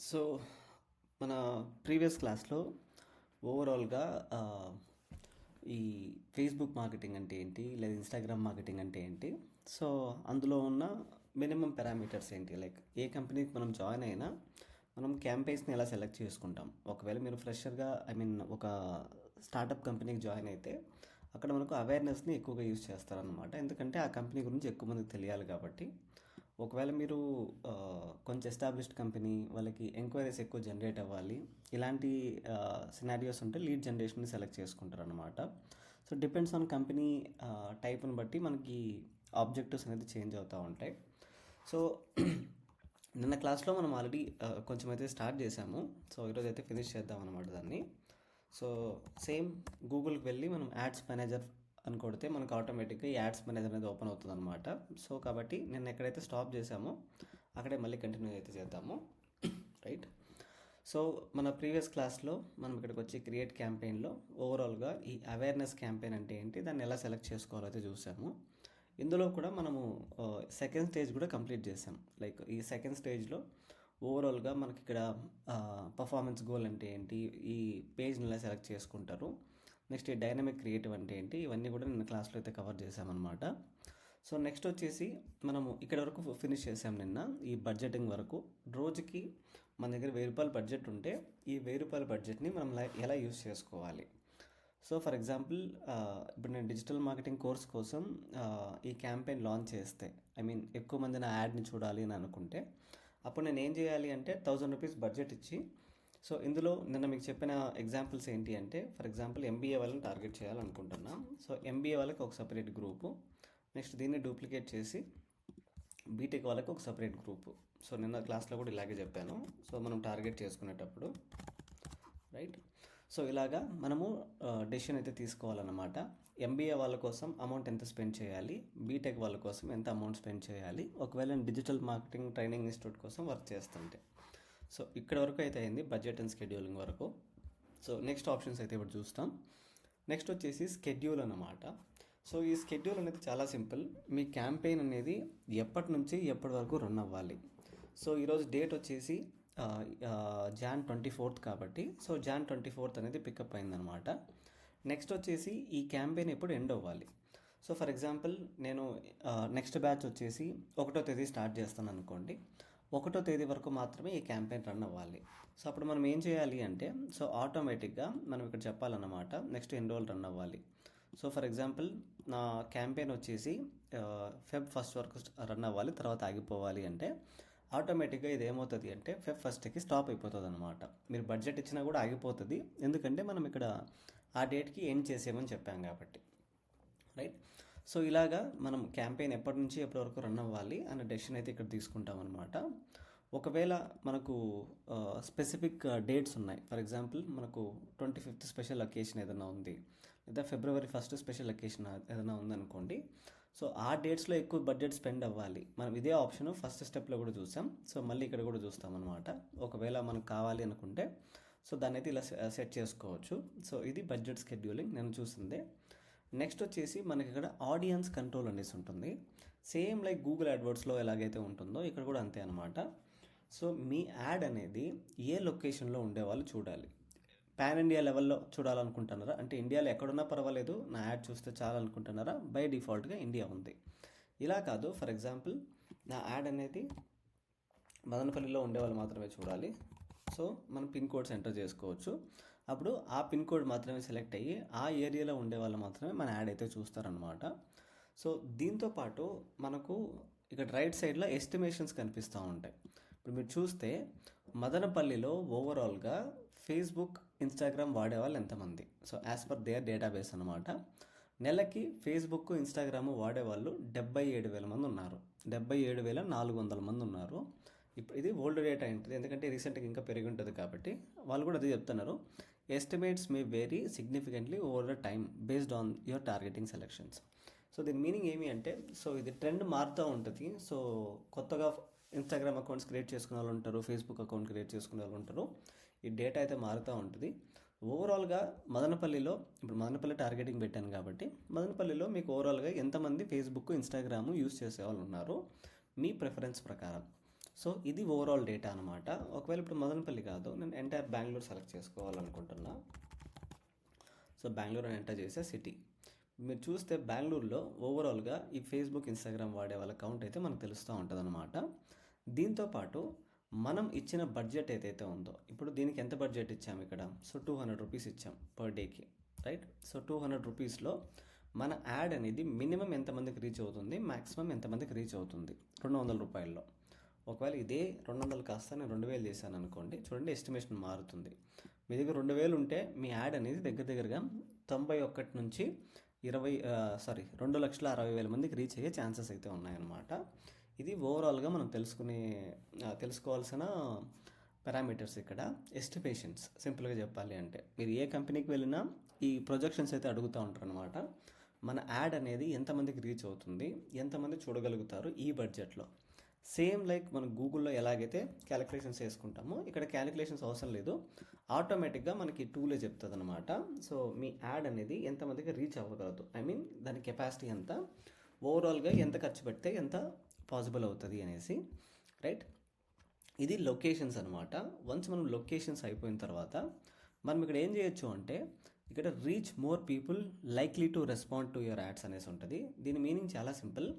So మన previous క్లాస్లో ఓవరాల్గా ఈ ఫేస్బుక్ మార్కెటింగ్ అంటే ఏంటి, లేదా ఇన్స్టాగ్రామ్ మార్కెటింగ్ అంటే ఏంటి, సో అందులో ఉన్న మినిమం పారామీటర్స్ ఏంటి, లైక్ ఏ కంపెనీకి మనం జాయిన్ అయినా మనం క్యాంపెయిన్స్ని ఎలా సెలెక్ట్ చేసుకుంటాం. ఒకవేళ మీరు ఫ్రెషర్గా ఒక స్టార్టప్ కంపెనీకి జాయిన్ అయితే అక్కడ మనకు అవేర్నెస్ని ఎక్కువగా యూజ్ చేస్తారనమాట. ఎందుకంటే ఆ కంపెనీ గురించి ఎక్కువ మందికి తెలియాలి కాబట్టి. ఒకవేళ మీరు కొంచెం ఎస్టాబ్లిష్డ్ కంపెనీ, వాళ్ళకి ఎంక్వైరీస్ ఎక్కువ జనరేట్ అవ్వాలి, ఇలాంటి సినారియోస్ ఉంటే లీడ్ జనరేషన్ని సెలెక్ట్ చేసుకుంటారు అనమాట. సో డిపెండ్స్ ఆన్ కంపెనీ టైప్ని బట్టి మనకి ఆబ్జెక్టివ్స్ అనేది చేంజ్ అవుతూ ఉంటాయి. సో నిన్న క్లాస్లో మనం ఆల్రెడీ కొంచెం అయితే స్టార్ట్ చేసాము. సో ఈరోజు అయితే ఫినిష్ చేద్దాం అనమాట దాన్ని. సో సేమ్ గూగుల్కి వెళ్ళి మనం యాడ్స్ మేనేజర్ అని కొడితే మనకు ఆటోమేటిక్గా ఈ యాడ్స్ మేనేజర్ అనేది ఓపెన్ అవుతుంది అనమాట. సో కాబట్టి నేను ఎక్కడైతే స్టాప్ చేసామో అక్కడే మళ్ళీ కంటిన్యూ అయితే చేద్దాము. రైట్. సో మన ప్రీవియస్ క్లాస్లో మనం ఇక్కడికి వచ్చి క్రియేట్ క్యాంపెయిన్లో ఓవరాల్గా ఈ అవేర్నెస్ క్యాంపెయిన్ అంటే ఏంటి, దాన్ని ఎలా సెలెక్ట్ చేసుకోవాలో అయితే చూసాము. ఇందులో కూడా మనము సెకండ్ స్టేజ్ కూడా కంప్లీట్ చేసాం. లైక్ ఈ సెకండ్ స్టేజ్లో ఓవరాల్గా మనకి ఇక్కడ పర్ఫార్మెన్స్ గోల్ అంటే ఏంటి, ఈ పేజ్ని ఎలా సెలెక్ట్ చేసుకుంటారు, నెక్స్ట్ ఈ డైనమిక్ క్రియేటివ్ అంటే ఏంటి, ఇవన్నీ కూడా నిన్న క్లాస్లో అయితే కవర్ చేసామన్నమాట. సో నెక్స్ట్ వచ్చేసి మనము ఇక్కడ వరకు ఫినిష్ చేసాం నిన్న, ఈ బడ్జెటింగ్ వరకు. రోజుకి మన దగ్గర 1000 రూపాయల బడ్జెట్ ఉంటే ఈ 1000 రూపాయల బడ్జెట్ని మనం ఎలా యూస్ చేసుకోవాలి. సో ఫర్ ఎగ్జాంపుల్ ఇప్పుడు నేను డిజిటల్ మార్కెటింగ్ కోర్స్ కోసం ఈ క్యాంపెయిన్ లాంచ్ చేస్తే, ఎక్కువ మంది నా యాడ్ని చూడాలి అని అనుకుంటే, అప్పుడు నేను ఏం చేయాలి అంటే 1000 రూపీస్ బడ్జెట్ ఇచ్చి, సో ఇందులో నిన్న మీకు చెప్పిన ఎగ్జాంపుల్స్ ఏంటి అంటే, ఫర్ ఎగ్జాంపుల్ ఎంబీఏ వాళ్ళని టార్గెట్ చేయాలనుకుంటున్నాం. సో ఎంబీఏ వాళ్ళకి ఒక సపరేట్ గ్రూపు, నెక్స్ట్ దీన్ని డూప్లికేట్ చేసి బీటెక్ వాళ్ళకి ఒక సపరేట్ గ్రూపు. సో నిన్న క్లాస్లో కూడా ఇలాగే చెప్పాను. సో మనం టార్గెట్ చేసుకునేటప్పుడు రైట్. సో ఇలాగా మనము డెసిషన్ అయితే తీసుకోవాలన్నమాట. ఎంబీఏ వాళ్ళ కోసం అమౌంట్ ఎంత స్పెండ్ చేయాలి, బీటెక్ వాళ్ళ కోసం ఎంత అమౌంట్ స్పెండ్ చేయాలి, ఒకవేళ నేను డిజిటల్ మార్కెటింగ్ ట్రైనింగ్ ఇన్స్టిట్యూట్ కోసం వర్క్ చేస్తుంటే. సో ఇక్కడ వరకు అయితే అయింది బడ్జెట్ అండ్ స్కెడ్యూలింగ్ వరకు. సో నెక్స్ట్ ఆప్షన్స్ అయితే ఇప్పుడు చూస్తాం. నెక్స్ట్ వచ్చేసి స్కెడ్యూల్ అన్నమాట. సో ఈ స్కెడ్యూల్ అనేది చాలా సింపుల్. మీ క్యాంపెయిన్ అనేది ఎప్పటి నుంచి ఎప్పటి వరకు రన్ అవ్వాలి. సో ఈరోజు డేట్ వచ్చేసి జాన్ 24th కాబట్టి, సో జాన్ 24th అనేది పికప్ అయిందనమాట. నెక్స్ట్ వచ్చేసి ఈ క్యాంపెయిన్ ఎప్పుడు ఎండ్ అవ్వాలి. సో ఫర్ ఎగ్జాంపుల్ నేను నెక్స్ట్ బ్యాచ్ వచ్చేసి 1వ తేదీ స్టార్ట్ చేస్తాను అనుకోండి. 1వ తేదీ వరకు మాత్రమే ఈ క్యాంపెయిన్ రన్ అవ్వాలి. సో అప్పుడు మనం ఏం చేయాలి అంటే, సో ఆటోమేటిక్గా మనం ఇక్కడ చెప్పాలన్నమాట నెక్స్ట్ ఎన్ని రోజులు రన్ అవ్వాలి. సో ఫర్ ఎగ్జాంపుల్ నా క్యాంపెయిన్ వచ్చేసి ఫెబ్ 1st వరకు రన్ అవ్వాలి, తర్వాత ఆగిపోవాలి అంటే ఆటోమేటిక్గా ఇది ఏమవుతుంది అంటే ఫెబ్ 1st స్టాప్ అయిపోతుంది అనమాట. మీరు బడ్జెట్ ఇచ్చినా కూడా ఆగిపోతుంది, ఎందుకంటే మనం ఇక్కడ ఆ డేట్కి ఎండ్ చేసేయమని చెప్పాం కాబట్టి. రైట్. సో ఇలాగా మనం క్యాంపెయిన్ ఎప్పటి నుంచి ఎప్పటి వరకు రన్ అవ్వాలి అనే డెసిషన్ అయితే ఇక్కడ తీసుకుంటాం అనమాట. ఒకవేళ మనకు స్పెసిఫిక్ డేట్స్ ఉన్నాయి, ఫర్ ఎగ్జాంపుల్ మనకు 25th స్పెషల్ అకేషన్ ఏదైనా ఉంది, లేదా February 1st స్పెషల్ అకేషన్ ఏదైనా ఉందనుకోండి. సో ఆ డేట్స్లో ఎక్కువ బడ్జెట్ స్పెండ్ అవ్వాలి. మనం ఇదే ఆప్షన్ ఫస్ట్ స్టెప్లో కూడా చూసాం. సో మళ్ళీ ఇక్కడ కూడా చూస్తాం అనమాట. ఒకవేళ మనకు కావాలి అనుకుంటే సో దాన్ని అయితే ఇలా సెట్ చేసుకోవచ్చు. సో ఇది బడ్జెట్ స్కెడ్యూలింగ్ నేను చూసిందే. నెక్స్ట్ వచ్చేసి మనకి ఇక్కడ ఆడియన్స్ కంట్రోల్ అనేసి ఉంటుంది. సేమ్ లైక్ గూగుల్ అడ్వర్డ్స్లో ఎలాగైతే ఉంటుందో ఇక్కడ కూడా అంతే అనమాట. సో మీ యాడ్ అనేది ఏ లొకేషన్లో ఉండేవాళ్ళు చూడాలి. పాన్ ఇండియా లెవెల్లో చూడాలనుకుంటున్నారా, అంటే ఇండియాలో ఎక్కడున్నా పర్వాలేదు నా యాడ్ చూస్తే చాలనుకుంటున్నారా, బై డిఫాల్ట్గా ఇండియా ఉంది. ఇలా కాదు, ఫర్ ఎగ్జాంపుల్ నా యాడ్ అనేది మదనపల్లిలో ఉండేవాళ్ళు మాత్రమే చూడాలి. సో మనం పిన్ కోడ్స్ ఎంటర్ చేసుకోవచ్చు. అప్పుడు ఆ పిన్ కోడ్ మాత్రమే సెలెక్ట్ అయ్యి ఆ ఏరియాలో ఉండే వాళ్ళు మాత్రమే మన యాడ్ అయితే చూస్తారనమాట. సో దీంతోపాటు మనకు ఇక్కడ రైట్ సైడ్లో ఎస్టిమేషన్స్ కనిపిస్తూ ఉంటాయి. ఇప్పుడు మీరు చూస్తే మదనపల్లిలో ఓవరాల్గా ఫేస్బుక్, ఇన్స్టాగ్రామ్ వాడేవాళ్ళు ఎంతమంది, so as per their database అనమాట. నెలకి ఫేస్బుక్, ఇన్స్టాగ్రామ్ వాడేవాళ్ళు 77,000 మంది ఉన్నారు, 77,400 మంది ఉన్నారు. ఇప్పుడు ఇది ఓల్డ్ డేటా ఉంటుంది, ఎందుకంటే రీసెంట్గా ఇంకా పెరిగి ఉంటుంది కాబట్టి వాళ్ళు కూడా అదే చెప్తున్నారు. Estimates may vary significantly over the time based on your targeting selections. So దీని మీనింగ్ ఏమి అంటే, సో ఇది ట్రెండ్ మారుతూ ఉంటుంది. సో కొత్తగా ఇన్స్టాగ్రామ్ అకౌంట్స్ క్రియేట్ చేసుకునే వాళ్ళు ఉంటారు, ఫేస్బుక్ అకౌంట్ క్రియేట్ చేసుకునే వాళ్ళు ఉంటారు. ఈ డేటా అయితే మారుతూ ఉంటుంది. ఓవరాల్గా మదనపల్లిలో, ఇప్పుడు మదనపల్లి టార్గెటింగ్ పెట్టాను కాబట్టి మదనపల్లిలో మీకు ఓవరాల్గా ఎంతమంది ఫేస్బుక్, ఇన్స్టాగ్రామ్ యూస్ చేసే వాళ్ళు ఉన్నారు మీ ప్రిఫరెన్స్ ప్రకారం. సో ఇది ఓవరాల్ డేటా అనమాట. ఒకవేళ ఇప్పుడు మదనపల్లి కాదు, నేను ఎంటైర్ బెంగళూరు సెలెక్ట్ చేసుకోవాలనుకుంటున్నా. సో బెంగళూరు అని ఎంటర్ చేసే సిటీ. మీరు చూస్తే బెంగళూరులో ఓవరాల్గా ఈ ఫేస్బుక్, ఇన్స్టాగ్రామ్ వాడే వాళ్ళ కౌంట్ అయితే మనకు తెలుస్తూ ఉంటుంది అనమాట. దీంతోపాటు మనం ఇచ్చిన బడ్జెట్ ఏదైతే ఉందో, ఇప్పుడు దీనికి ఎంత బడ్జెట్ ఇచ్చాము ఇక్కడ, సో 200 రూపీస్ ఇచ్చాం పర్ డేకి, రైట్. సో 200 రూపీస్లో మన యాడ్ అనేది మినిమం ఎంతమందికి రీచ్ అవుతుంది, మ్యాక్సిమం ఎంతమందికి రీచ్ అవుతుంది 200 రూపాయల్లో. ఒకవేళ ఇదే 200 కాస్త నేను 2000 చేశాను అనుకోండి, చూడండి ఎస్టిమేషన్ మారుతుంది. మీ దగ్గర 2000 ఉంటే మీ యాడ్ అనేది దగ్గరగా 91 నుంచి 2,60,000 మందికి రీచ్ అయ్యే ఛాన్సెస్ అయితే ఉన్నాయన్నమాట. ఇది ఓవరాల్గా మనం తెలుసుకోవాల్సిన పారామీటర్స్ ఇక్కడ. ఎస్టిమేషన్స్ సింపుల్గా చెప్పాలి అంటే, మీరు ఏ కంపెనీకి వెళ్ళినా ఈ ప్రొజెక్షన్స్ అయితే అడుగుతూ ఉంటారు అనమాట. మన యాడ్ అనేది ఎంతమందికి రీచ్ అవుతుంది, ఎంతమంది చూడగలుగుతారు ఈ బడ్జెట్లో. సేమ్ లైక్ మనం గూగుల్లో ఎలాగైతే క్యాలిక్యులేషన్స్ చేసుకుంటామో, ఇక్కడ క్యాలిక్యులేషన్స్ అవసరం లేదు, ఆటోమేటిక్గా మనకి టూలే చెప్తుంది అనమాట. సో మీ యాడ్ అనేది ఎంతమందికి రీచ్ అవ్వగలదు, ఐ మీన్ దాని కెపాసిటీ ఎంత, ఓవరాల్గా ఎంత ఖర్చు పెడితే ఎంత పాసిబుల్ అవుతుంది అనేసి, రైట్. ఇది లొకేషన్స్ అనమాట. వన్స్ మనం లొకేషన్స్ అయిపోయిన తర్వాత మనం ఇక్కడ ఏం చేయొచ్చు అంటే, ఇక్కడ reach more people likely to respond to your ads అనేసి ఉంటుంది. దీని మీనింగ్ చాలా సింపుల్.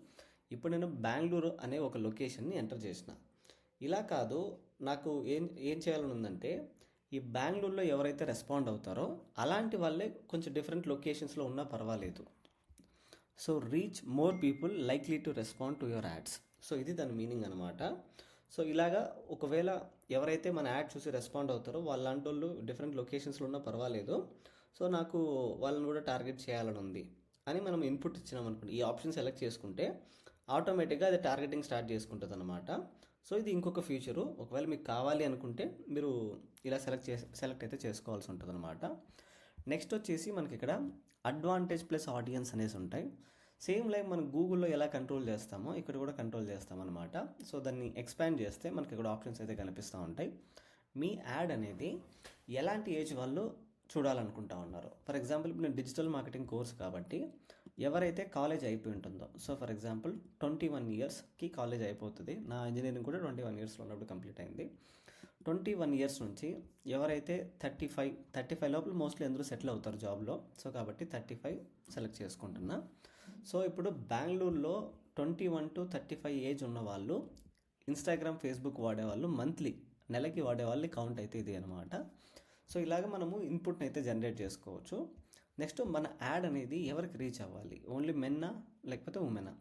ఇప్పుడు నేను బెంగళూరు అనే ఒక లొకేషన్ని ఎంటర్ చేసిన. ఇలా కాదు, నాకు ఏం చేయాలని ఉందంటే, ఈ బెంగళూరులో ఎవరైతే రెస్పాండ్ అవుతారో అలాంటి వాళ్ళే కొంచెం డిఫరెంట్ లొకేషన్స్లో ఉన్నా పర్వాలేదు. So reach more people likely to respond to your ads. So ఇది దాని మీనింగ్ అనమాట. సో ఇలాగా ఒకవేళ ఎవరైతే మన యాడ్ చూసి రెస్పాండ్ అవుతారో వాళ్ళంటి వాళ్ళు డిఫరెంట్ లొకేషన్స్లో ఉన్నా పర్వాలేదు, సో నాకు వాళ్ళని కూడా టార్గెట్ చేయాలని ఉంది అని మనం ఇన్పుట్ ఇచ్చినాం అనుకోండి, ఈ ఆప్షన్ సెలెక్ట్ చేసుకుంటే ఆటోమేటిక్గా అది టార్గెటింగ్ స్టార్ట్ చేసుకుంటుంది అనమాట. సో ఇది ఇంకొక ఫీచరు. ఒకవేళ మీకు కావాలి అనుకుంటే మీరు ఇలా సెలెక్ట్ అయితే చేసుకోవాల్సి ఉంటుంది అనమాట. నెక్స్ట్ వచ్చేసి మనకి ఇక్కడ అడ్వాంటేజ్ ప్లస్ ఆడియన్స్ అనేసి ఉంటాయి. సేమ్ లైక్ మనం గూగుల్లో ఎలా కంట్రోల్ చేస్తామో ఇక్కడ కూడా కంట్రోల్ చేస్తామన్నమాట. సో దాన్ని ఎక్స్పాండ్ చేస్తే మనకి ఇక్కడ ఆప్షన్స్ అయితే కనిపిస్తూ ఉంటాయి. మీ యాడ్ అనేది ఎలాంటి ఏజ్ వాళ్ళు చూడాలనుకుంటా ఉన్నారు. ఫర్ ఎగ్జాంపుల్ ఇప్పుడు నేను డిజిటల్ మార్కెటింగ్ కోర్స్ కాబట్టి ఎవరైతే కాలేజ్ అయిపోయి ఉంటుందో, సో ఫర్ ఎగ్జాంపుల్ 21 ఇయర్స్కి కాలేజ్ అయిపోతుంది. నా ఇంజనీరింగ్ కూడా 21 ఇయర్స్లో ఉన్నప్పుడు కంప్లీట్ అయింది. 21 ఇయర్స్ నుంచి ఎవరైతే 35 లోపల మోస్ట్లీ అందరూ సెటిల్ అవుతారు జాబ్లో. సో కాబట్టి 35 సెలెక్ట్ చేసుకుంటున్నా. సో ఇప్పుడు బెంగళూరులో 21 to 35 ఏజ్ ఉన్న వాళ్ళు, ఇన్స్టాగ్రామ్, ఫేస్బుక్ వాడేవాళ్ళు, నెలకి వాడేవాళ్ళు కౌంట్ అయితే ఇది అనమాట. సో ఇలాగ మనము ఇన్పుట్ని అయితే జనరేట్ చేసుకోవచ్చు. నెక్స్ట్ మన యాడ్ అనేది ఎవరికి రీచ్ అవ్వాలి, ఓన్లీ మెన్నా లేకపోతే ఉమెనా,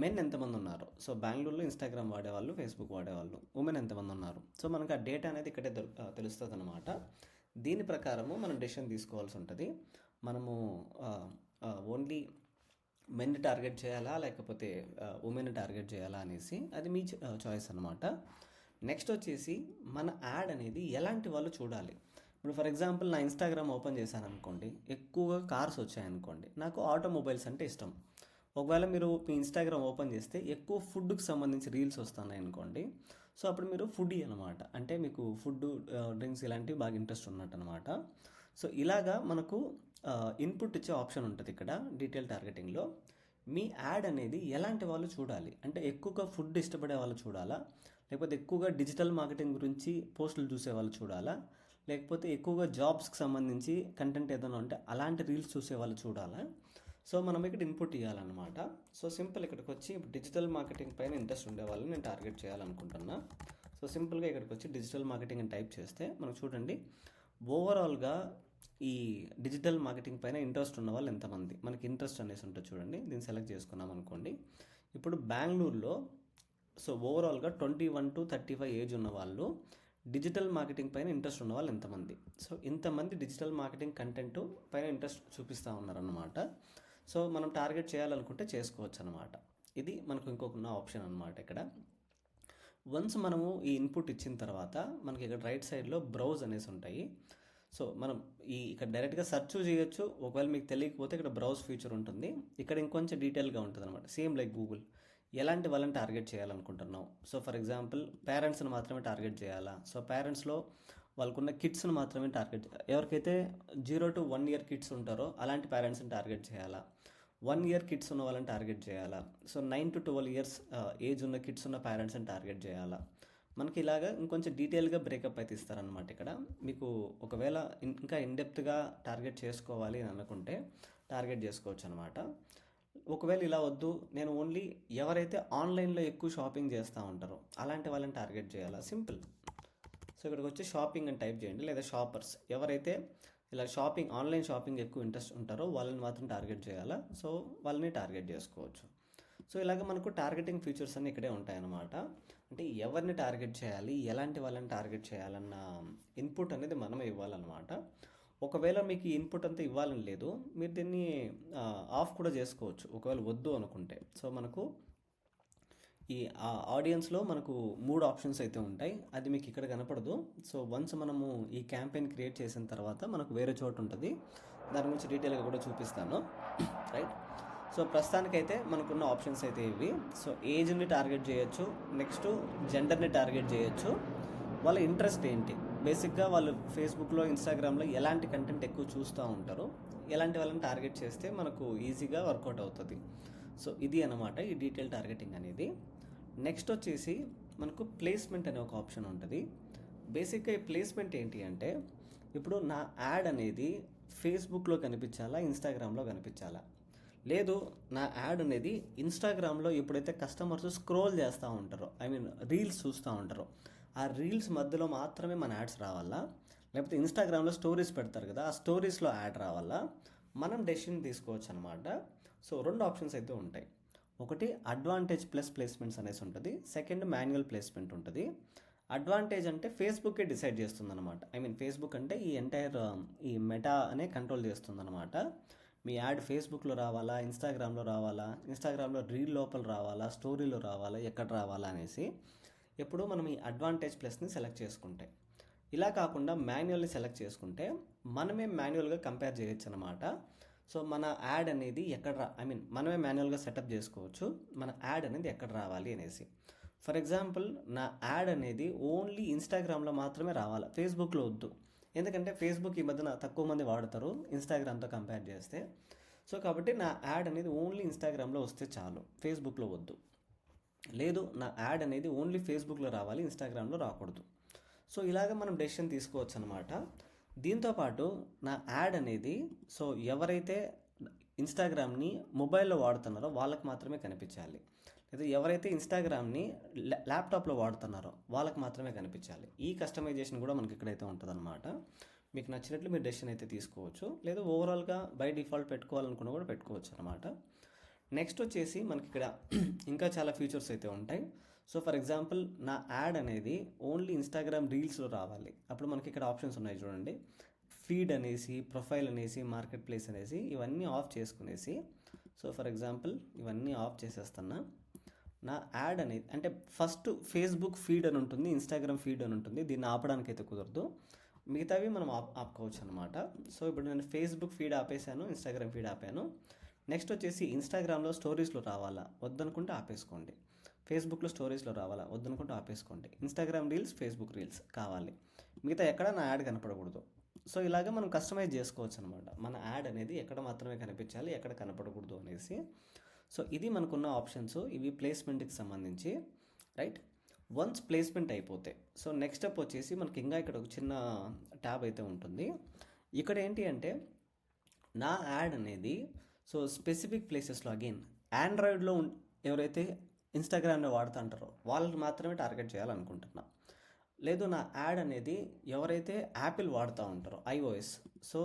మెన్ ఎంతమంది ఉన్నారు, సో బెంగళూరులో ఇన్స్టాగ్రామ్ వాడేవాళ్ళు, ఫేస్బుక్ వాడేవాళ్ళు, ఉమెన్ ఎంతమంది ఉన్నారు, సో మనకు ఆ డేటా అనేది ఇక్కడే తెలుస్తుంది అనమాట. దీని ప్రకారము మనం డెసిషన్ తీసుకోవాల్సి ఉంటుంది. మనము ఓన్లీ మెన్ని టార్గెట్ చేయాలా లేకపోతే ఉమెన్ టార్గెట్ చేయాలా అనేసి, అది మీ చాయిస్ అనమాట. నెక్స్ట్ వచ్చేసి మన యాడ్ అనేది ఎలాంటి వాళ్ళు చూడాలి. ఇప్పుడు ఫర్ ఎగ్జాంపుల్ నా ఇన్స్టాగ్రామ్ ఓపెన్ చేశాను అనుకోండి, ఎక్కువగా కార్స్ వచ్చాయనుకోండి, నాకు ఆటోమొబైల్స్ అంటే ఇష్టం. ఒకవేళ మీరు మీ ఇన్స్టాగ్రామ్ ఓపెన్ చేస్తే ఎక్కువ ఫుడ్కి సంబంధించి రీల్స్ వస్తున్నాయి అనుకోండి, సో అప్పుడు మీరు ఫుడీ అనమాట, అంటే మీకు ఫుడ్, డ్రింక్స్ ఇలాంటివి బాగా ఇంట్రెస్ట్ ఉన్నట్టు అనమాట. సో ఇలాగా మనకు ఇన్పుట్ ఇచ్చే ఆప్షన్ ఉంటుంది ఇక్కడ డీటెయిల్ టార్గెటింగ్లో. మీ యాడ్ అనేది ఎలాంటి వాళ్ళు చూడాలి అంటే, ఎక్కువగా ఫుడ్ ఇష్టపడే వాళ్ళు చూడాలా, లేకపోతే ఎక్కువగా డిజిటల్ మార్కెటింగ్ గురించి పోస్టులు చూసే వాళ్ళు చూడాలా, లేకపోతే ఎక్కువగా జాబ్స్కి సంబంధించి కంటెంట్ ఏదైనా ఉంటే అలాంటి రీల్స్ చూసే వాళ్ళు చూడాలా. సో మనం ఇక్కడ ఇన్పుట్ ఇవ్వాలన్నమాట. సో సింపుల్ ఇక్కడికి వచ్చి డిజిటల్ మార్కెటింగ్ పైన ఇంట్రెస్ట్ ఉండే వాళ్ళని నేను టార్గెట్ చేయాలనుకుంటున్నా. సో సింపుల్గా ఇక్కడికి వచ్చి డిజిటల్ మార్కెటింగ్ అని టైప్ చేస్తే మనకు చూడండి ఓవరాల్గా ఈ డిజిటల్ మార్కెటింగ్ పైన ఇంట్రెస్ట్ ఉన్న వాళ్ళు ఎంతమంది, మనకి ఇంట్రెస్ట్ అనేసి ఉంటుంది చూడండి. దీన్ని సెలెక్ట్ చేసుకున్నాం అనుకోండి. ఇప్పుడు బెంగళూరులో సో ఓవరాల్గా 21 to 35 ఏజ్ ఉన్న వాళ్ళు, డిజిటల్ మార్కెటింగ్ పైన ఇంట్రెస్ట్ ఉన్న వాళ్ళు ఎంతమంది, సో ఇంతమంది డిజిటల్ మార్కెటింగ్ కంటెంట్ పైన ఇంట్రెస్ట్ చూపిస్తూ ఉన్నారన్నమాట. సో మనం టార్గెట్ చేయాలనుకుంటే చేసుకోవచ్చు అనమాట. ఇది మనకు ఇంకొక ఆప్షన్ అనమాట. ఇక్కడ వన్స్ మనము ఈ ఇన్పుట్ ఇచ్చిన తర్వాత మనకి ఇక్కడ రైట్ సైడ్లో బ్రౌజ్ అనేసి ఉంటాయి. సో మనం ఇక్కడ డైరెక్ట్గా సెర్చ్ చేయొచ్చు. ఒకవేళ మీకు తెలియకపోతే ఇక్కడ బ్రౌజ్ ఫీచర్ ఉంటుంది. ఇక్కడ ఇంకొంచెం డీటెయిల్గా ఉంటుంది అనమాట. సేమ్ లైక్ గూగుల్, ఎలాంటి వాళ్ళని టార్గెట్ చేయాలనుకుంటున్నావు. సో ఫర్ ఎగ్జాంపుల్ పేరెంట్స్ని మాత్రమే టార్గెట్ చేయాలా, సో పేరెంట్స్లో వాళ్ళకున్న కిడ్స్ని మాత్రమే టార్గెట్, ఎవరికైతే 0 to 1 year కిడ్స్ ఉంటారో అలాంటి పేరెంట్స్ని టార్గెట్ చేయాలా, 1 year కిడ్స్ ఉన్న వాళ్ళని టార్గెట్ చేయాలా, సో 9 to 12 years ఏజ్ ఉన్న కిడ్స్ ఉన్న పేరెంట్స్ని టార్గెట్ చేయాలా, మనకి ఇలాగా ఇంకొంచెం డీటెయిల్గా బ్రేకప్ అయితే ఇస్తారనమాట ఇక్కడ. మీకు ఒకవేళ ఇంకా ఇన్డెప్త్గా టార్గెట్ చేసుకోవాలి అని అనుకుంటే టార్గెట్ చేసుకోవచ్చు అనమాట. ఒకవేళ ఇలా వద్దు, నేను ఓన్లీ ఎవరైతే ఆన్లైన్లో ఎక్కువ షాపింగ్ చేస్తూ ఉంటారో అలాంటి వాళ్ళని టార్గెట్ చేయాలా, సింపుల్. సో ఇక్కడికి వచ్చి షాపింగ్ అని టైప్ చేయండి, లేదా షాపర్స్, ఎవరైతే ఇలా షాపింగ్ ఆన్లైన్ షాపింగ్ ఎక్కువ ఇంట్రెస్ట్ ఉంటారో వాళ్ళని మాత్రం టార్గెట్ చేయాలా. సో వాళ్ళని టార్గెట్ చేసుకోవచ్చు. సో ఇలాగ మనకు టార్గెటింగ్ ఫీచర్స్ అన్నీ ఇక్కడే ఉంటాయన్నమాట. అంటే ఎవరిని టార్గెట్ చేయాలి, ఎలాంటి వాళ్ళని టార్గెట్ చేయాలన్న ఇన్పుట్ అనేది మనమే ఇవ్వాలన్నమాట. ఒకవేళ మీకు ఈ ఇన్పుట్ అంతా ఇవ్వాలని లేదు, మీరు దీన్ని ఆఫ్ కూడా చేసుకోవచ్చు ఒకవేళ వద్దు అనుకుంటే. సో మనకు ఈ ఆడియన్స్లో మనకు 3 ఆప్షన్స్ అయితే ఉంటాయి, అది మీకు ఇక్కడ కనపడదు. సో వన్స్ మనము ఈ క్యాంపెయిన్ క్రియేట్ చేసిన తర్వాత మనకు వేరే చోటు ఉంటుంది, దాని గురించి డీటెయిల్గా కూడా చూపిస్తాను, రైట్. సో ప్రస్తుతానికైతే మనకున్న ఆప్షన్స్ అయితే ఇవి. సో ఏజ్ని టార్గెట్ చేయొచ్చు, నెక్స్ట్ జెండర్ని టార్గెట్ చేయొచ్చు, వాళ్ళ ఇంట్రెస్ట్ ఏంటి, బేసిక్గా వాళ్ళు ఫేస్బుక్లో ఇన్స్టాగ్రామ్లో ఎలాంటి కంటెంట్ ఎక్కువ చూస్తూ ఉంటారో ఎలాంటి వాళ్ళని టార్గెట్ చేస్తే మనకు ఈజీగా వర్కౌట్ అవుతుంది. సో ఇది అన్నమాట ఈ డీటెయిల్ టార్గెటింగ్ అనేది. నెక్స్ట్ వచ్చేసి మనకు ప్లేస్మెంట్ అనే ఒక ఆప్షన్ ఉంటుంది. బేసిక్గా ఈ ప్లేస్మెంట్ ఏంటి అంటే, ఇప్పుడు నా యాడ్ అనేది ఫేస్బుక్లో కనిపించాలా, ఇన్స్టాగ్రామ్లో కనిపించాలా, లేదు నా యాడ్ అనేది ఇన్స్టాగ్రామ్లో ఎప్పుడైతే కస్టమర్స్ స్క్రోల్ చేస్తూ ఉంటారో, ఐ మీన్ రీల్స్ చూస్తూ ఉంటారో, ఆ రీల్స్ మధ్యలో మాత్రమే మన యాడ్స్ రావాలా, లేకపోతే ఇన్స్టాగ్రామ్లో స్టోరీస్ పెడతారు కదా, ఆ స్టోరీస్లో యాడ్ రావాలా, మనం డెసిషన్ తీసుకోవచ్చు అనమాట. సో 2 ఆప్షన్స్ అయితే ఉంటాయి. ఒకటి అడ్వాంటేజ్ ప్లస్ ప్లేస్మెంట్స్ అనేసి ఉంటుంది, సెకండ్ మాన్యువల్ ప్లేస్మెంట్ ఉంటుంది. అడ్వాంటేజ్ అంటే ఫేస్బుక్కే డిసైడ్ చేస్తుంది అనమాట. ఐ మీన్ ఫేస్బుక్ అంటే ఈ ఎంటైర్ ఈ మెటా అనే కంట్రోల్ చేస్తుంది అనమాట. మీ యాడ్ ఫేస్బుక్లో రావాలా, ఇన్స్టాగ్రామ్లో రావాలా, ఇన్స్టాగ్రామ్లో రీల్ లోపల రావాలా, స్టోరీలో రావాలా, ఎక్కడ రావాలా అనేసి ఎప్పుడు మనం ఈ అడ్వాంటేజ్ ప్లస్ని సెలెక్ట్ చేసుకుంటే. ఇలా కాకుండా మాన్యువల్ని సెలెక్ట్ చేసుకుంటే మనమే మాన్యువల్గా కంపేర్ చేయొచ్చు అనమాట. సో మన యాడ్ అనేది ఎక్కడ ఐ మీన్ మనమే మాన్యువల్గా సెటప్ చేసుకోవచ్చు మన యాడ్ అనేది ఎక్కడ రావాలి అనేసి. ఫర్ ఎగ్జాంపుల్ నా యాడ్ అనేది ఓన్లీ ఇన్స్టాగ్రామ్లో మాత్రమే రావాలి, ఫేస్బుక్లో వద్దు. ఎందుకంటే ఫేస్బుక్ ఈ మధ్యన తక్కువ మంది వాడతారు ఇన్స్టాగ్రామ్తో కంపేర్ చేస్తే. సో కాబట్టి నా యాడ్ అనేది ఓన్లీ ఇన్స్టాగ్రామ్లో వస్తే చాలు, ఫేస్బుక్లో వద్దు. లేదు నా యాడ్ అనేది ఓన్లీ ఫేస్బుక్లో రావాలి, ఇన్స్టాగ్రామ్లో రాకూడదు. సో ఇలాగ మనం డెసిషన్ తీసుకోవచ్చు అనమాట. దీంతోపాటు నా యాడ్ అనేది సో ఎవరైతే ఇన్స్టాగ్రామ్ని మొబైల్లో వాడుతున్నారో వాళ్ళకి మాత్రమే కనిపించాలి, లేదా ఎవరైతే ఇన్స్టాగ్రామ్ని ల్యాప్టాప్లో వాడుతున్నారో వాళ్ళకి మాత్రమే కనిపించాలి. ఈ కస్టమైజేషన్ కూడా మనకి ఇక్కడైతే ఉంటుందన్నమాట. మీకు నచ్చినట్లు మీరు డెసిషన్ అయితే తీసుకోవచ్చు, లేదా ఓవరాల్గా బై డిఫాల్ట్ పెట్టుకోవాలనుకున్న కూడా పెట్టుకోవచ్చు అనమాట. నెక్స్ట్ వచ్చేసి మనకి ఇక్కడ ఇంకా చాలా ఫీచర్స్ అయితే ఉంటాయి. సో ఫర్ ఎగ్జాంపుల్ నా యాడ్ అనేది ఓన్లీ ఇన్స్టాగ్రామ్ రీల్స్లో రావాలి, అప్పుడు మనకి ఇక్కడ ఆప్షన్స్ ఉన్నాయి చూడండి, ఫీడ్ అనేసి, ప్రొఫైల్ అనేసి, మార్కెట్ ప్లేస్ అనేసి, ఇవన్నీ ఆఫ్ చేసుకునేసి. సో ఫర్ ఎగ్జాంపుల్ ఇవన్నీ ఆఫ్ చేసేస్తున్నా. నా యాడ్ అనేది అంటే ఫస్ట్ ఫేస్బుక్ ఫీడ్ అని ఉంటుంది, ఇన్స్టాగ్రామ్ ఫీడ్ అని ఉంటుంది, దీన్ని ఆపడానికి అయితే కుదరదు, మిగతావి మనం ఆపుకోవచ్చు అనమాట. సో ఇప్పుడు నేను ఫేస్బుక్ ఫీడ్ ఆపేసాను, ఇన్స్టాగ్రామ్ ఫీడ్ ఆపాను. నెక్స్ట్ వచ్చేసి ఇన్స్టాగ్రామ్లో స్టోరీస్లో రావాలా, వద్దనుకుంటే ఆపేసుకోండి. ఫేస్బుక్లో స్టోరీస్లో రావాలా, వద్దనుకుంటే ఆపేసుకోండి. ఇన్స్టాగ్రామ్ రీల్స్, ఫేస్బుక్ రీల్స్ కావాలి, మిగతా ఎక్కడ నా యాడ్ కనపడకూడదు. సో ఇలాగ మనం కస్టమైజ్ చేసుకోవచ్చు అనమాట, మన యాడ్ అనేది ఎక్కడ మాత్రమే కనిపించాలి, ఎక్కడ కనపడకూడదు అనేసి. సో ఇది మనకున్న ఆప్షన్స్, ఇవి ప్లేస్మెంట్కి సంబంధించి, రైట్. వన్స్ ప్లేస్మెంట్ అయిపోతే సో నెక్స్ట్ స్టెప్ వచ్చేసి మనకి ఇంకా ఇక్కడ ఒక చిన్న ట్యాబ్ అయితే ఉంటుంది. ఇక్కడ ఏంటి అంటే నా యాడ్ అనేది సో స్పెసిఫిక్ ప్లేసెస్లో, అగైన్ ఆండ్రాయిడ్లో ఎవరైతే ఇన్స్టాగ్రామ్ని వాడుతుంటారో వాళ్ళని మాత్రమే టార్గెట్ చేయాలనుకుంటున్నా. లేదు నా యాడ్ అనేది ఎవరైతే యాపిల్ వాడుతూ ఉంటారో ఐఓఎస్, సో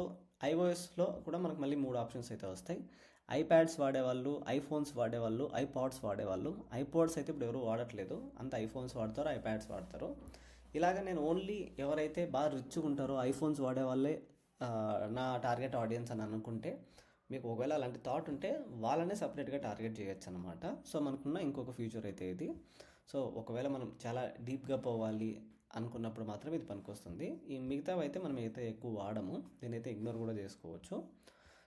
ఐఓఎస్లో కూడా మనకు మళ్ళీ 3 ఆప్షన్స్ అయితే వస్తాయి. ఐప్యాడ్స్ వాడేవాళ్ళు, ఐఫోన్స్ వాడేవాళ్ళు, ఐపాడ్స్ వాడేవాళ్ళు. ఐపాడ్స్ అయితే ఇప్పుడు ఎవరు వాడట్లేదు, అంత ఐఫోన్స్ వాడతారు, ఐప్యాడ్స్ వాడతారు. ఇలాగ నేను ఓన్లీ ఎవరైతే బాగా రిచ్గా ఉంటారో ఐఫోన్స్ వాడే వాళ్ళే నా టార్గెట్ ఆడియన్స్ అని అనుకుంటే, మీకు ఒకవేళ అలాంటి థాట్ ఉంటే వాళ్ళనే సపరేట్గా టార్గెట్ చేయొచ్చు అనమాట. సో మనకున్న ఇంకొక ఫ్యూచర్ అయితే ఇది. సో ఒకవేళ మనం చాలా డీప్గా పోవాలి అనుకున్నప్పుడు మాత్రం ఇది పనికొస్తుంది. ఈ మిగతావి అయితే మనం అయితే ఎక్కువ వాడము, దీని అయితే ఇగ్నోర్ కూడా చేసుకోవచ్చు.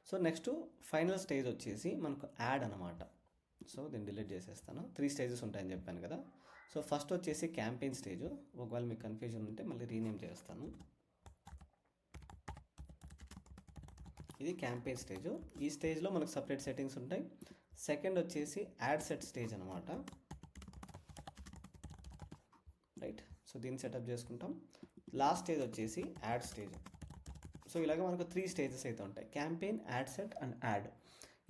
సో నెక్స్ట్ ఫైనల్ స్టేజ్ వచ్చేసి మనకు యాడ్ అనమాట. సో దీన్ని డిలీట్ చేసేస్తాను, 3 స్టేజెస్ ఉంటాయని చెప్పాను కదా. సో ఫస్ట్ వచ్చేసి క్యాంపెయిన్ స్టేజ్, ఒకవేళ మీకు కన్ఫ్యూజన్ ఉంటే మళ్ళీ రీనేమ్ చేస్తాను. ఇది క్యాంపెయిన్ స్టేజ్. ఈ స్టేజ్లో మనకు సపరేట్ సెట్టింగ్స్ ఉంటాయి. సెకండ్ వచ్చేసి యాడ్ సెట్ స్టేజ్ అనమాట, రైట్. సో దీన్ని సెటప్ చేసుకుంటాం. లాస్ట్ స్టేజ్ వచ్చేసి యాడ్ స్టేజ్. సో ఇలాగ మనకు 3 స్టేజెస్ అయితే ఉంటాయి: campaign, add set and add.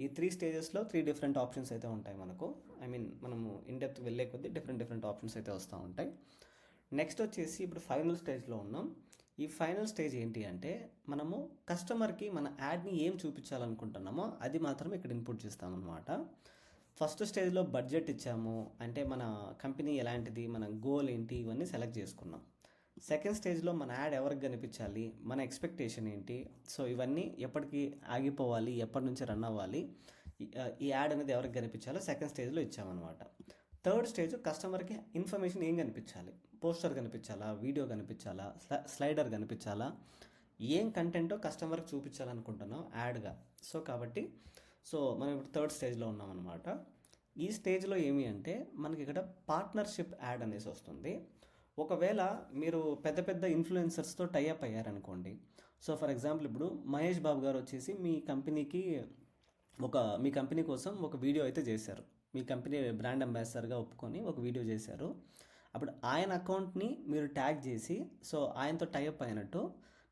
ఈ 3 స్టేజెస్లో 3 డిఫరెంట్ ఆప్షన్స్ అయితే ఉంటాయి మనకు. మనము ఇన్ డెప్త్ వెళ్ళే కొద్దీ డిఫరెంట్ ఆప్షన్స్ అయితే వస్తూ ఉంటాయి. నెక్స్ట్ వచ్చేసి ఇప్పుడు ఫైనల్ స్టేజ్లో ఉన్నాం. ఈ ఫైనల్ స్టేజ్ ఏంటి అంటే, మనము కస్టమర్కి మన యాడ్ని ఏం చూపించాలనుకుంటున్నామో అది మాత్రమే ఇక్కడ ఇన్పుట్ చేస్తామన్నమాట. ఫస్ట్ స్టేజ్లో బడ్జెట్ ఇచ్చాము, అంటే మన కంపెనీ ఎలాంటిది, మన గోల్ ఏంటి, ఇవన్నీ సెలెక్ట్ చేసుకున్నాం. సెకండ్ స్టేజ్లో మన యాడ్ ఎవరికి కనిపించాలి, మన ఎక్స్పెక్టేషన్ ఏంటి, సో ఇవన్నీ ఎప్పటికి ఆగిపోవాలి, ఎప్పటి నుంచి రన్ అవ్వాలి, ఈ యాడ్ అనేది ఎవరికి కనిపించాలో సెకండ్ స్టేజ్లో ఇచ్చామన్నమాట. థర్డ్ స్టేజ్ కస్టమర్కి ఇన్ఫర్మేషన్ ఏం కనిపించాలి, పోస్టర్ కనిపించాలా, వీడియో కనిపించాలా, స్లైడర్ కనిపించాలా, ఏం కంటెంటో కస్టమర్కి చూపించాలనుకుంటున్నాం యాడ్గా. సో కాబట్టి మనం ఇప్పుడు థర్డ్ స్టేజ్లో ఉన్నామన్నమాట. ఈ స్టేజ్లో ఏమి అంటే మనకి ఇక్కడ పార్ట్నర్షిప్ యాడ్ అనేసి వస్తుంది. ఒకవేళ మీరు పెద్ద పెద్ద ఇన్ఫ్లుయెన్సర్స్తో టైఅప్ అయ్యారనుకోండి. సో ఫర్ ఎగ్జాంపుల్ ఇప్పుడు మహేష్ బాబు గారు వచ్చేసి మీ కంపెనీ కోసం ఒక వీడియో అయితే చేశారు. మీ కంపెనీ బ్రాండ్ అంబాసిడర్గా ఒప్పుకొని ఒక వీడియో చేశారు. అప్పుడు ఆయన అకౌంట్ని మీరు ట్యాగ్ చేసి, సో ఆయనతో టైఅప్ అయినట్టు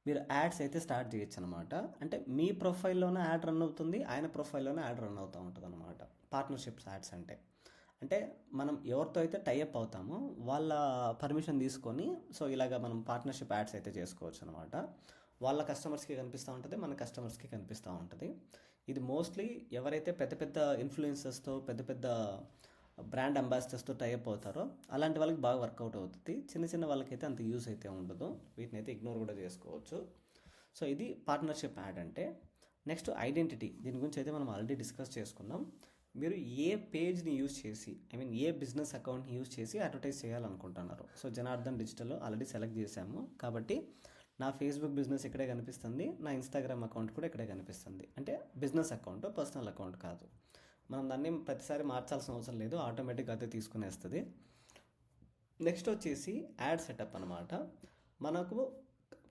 మీరు యాడ్స్ అయితే స్టార్ట్ చేయొచ్చు అనమాట. అంటే మీ ప్రొఫైల్లోనే యాడ్ రన్ అవుతుంది, ఆయన ప్రొఫైల్లోనే యాడ్ రన్ అవుతూ ఉంటుంది అనమాట. పార్ట్నర్షిప్స్ యాడ్స్ అంటే మనం ఎవరితో అయితే టైఅప్ అవుతామో వాళ్ళ పర్మిషన్ తీసుకొని సో ఇలాగ మనం పార్ట్నర్షిప్ యాడ్స్ అయితే చేసుకోవచ్చు అనమాట. వాళ్ళ కస్టమర్స్కి కనిపిస్తూ ఉంటుంది, మన కస్టమర్స్కి కనిపిస్తూ ఉంటుంది. ఇది మోస్ట్లీ ఎవరైతే పెద్ద పెద్ద ఇన్ఫ్లుయెన్సర్స్తో, పెద్ద పెద్ద బ్రాండ్ అంబాసిడర్స్తో టైఅప్ అవుతారో అలాంటి వాళ్ళకి బాగా వర్కౌట్ అవుతుంది. చిన్న వాళ్ళకైతే అంత యూస్ అయితే ఉండదు, వీటిని అయితే ఇగ్నోర్ కూడా చేసుకోవచ్చు. సో ఇది పార్ట్నర్షిప్ యాడ్ అంటే. నెక్స్ట్ ఐడెంటిటీ, దీని గురించి అయితే మనం ఆల్రెడీ డిస్కస్ చేసుకున్నాం. మీరు ఏ పేజ్ని యూజ్ చేసి, ఏ బిజినెస్ అకౌంట్ని యూజ్ చేసి అడ్వర్టైజ్ చేయాలనుకుంటున్నారు. So Janardhan digital already select చేశాము కాబట్టి నా ఫేస్బుక్ బిజినెస్ ఇక్కడే కనిపిస్తుంది, నా ఇన్స్టాగ్రామ్ అకౌంట్ కూడా ఇక్కడే కనిపిస్తుంది. అంటే బిజినెస్ అకౌంట్, పర్సనల్ అకౌంట్ కాదు. మనం దాన్ని ప్రతిసారి మార్చాల్సిన అవసరం లేదు, ఆటోమేటిక్గా అయితే తీసుకునేస్తుంది. నెక్స్ట్ వచ్చేసి యాడ్ సెటప్ అనమాట. మనకు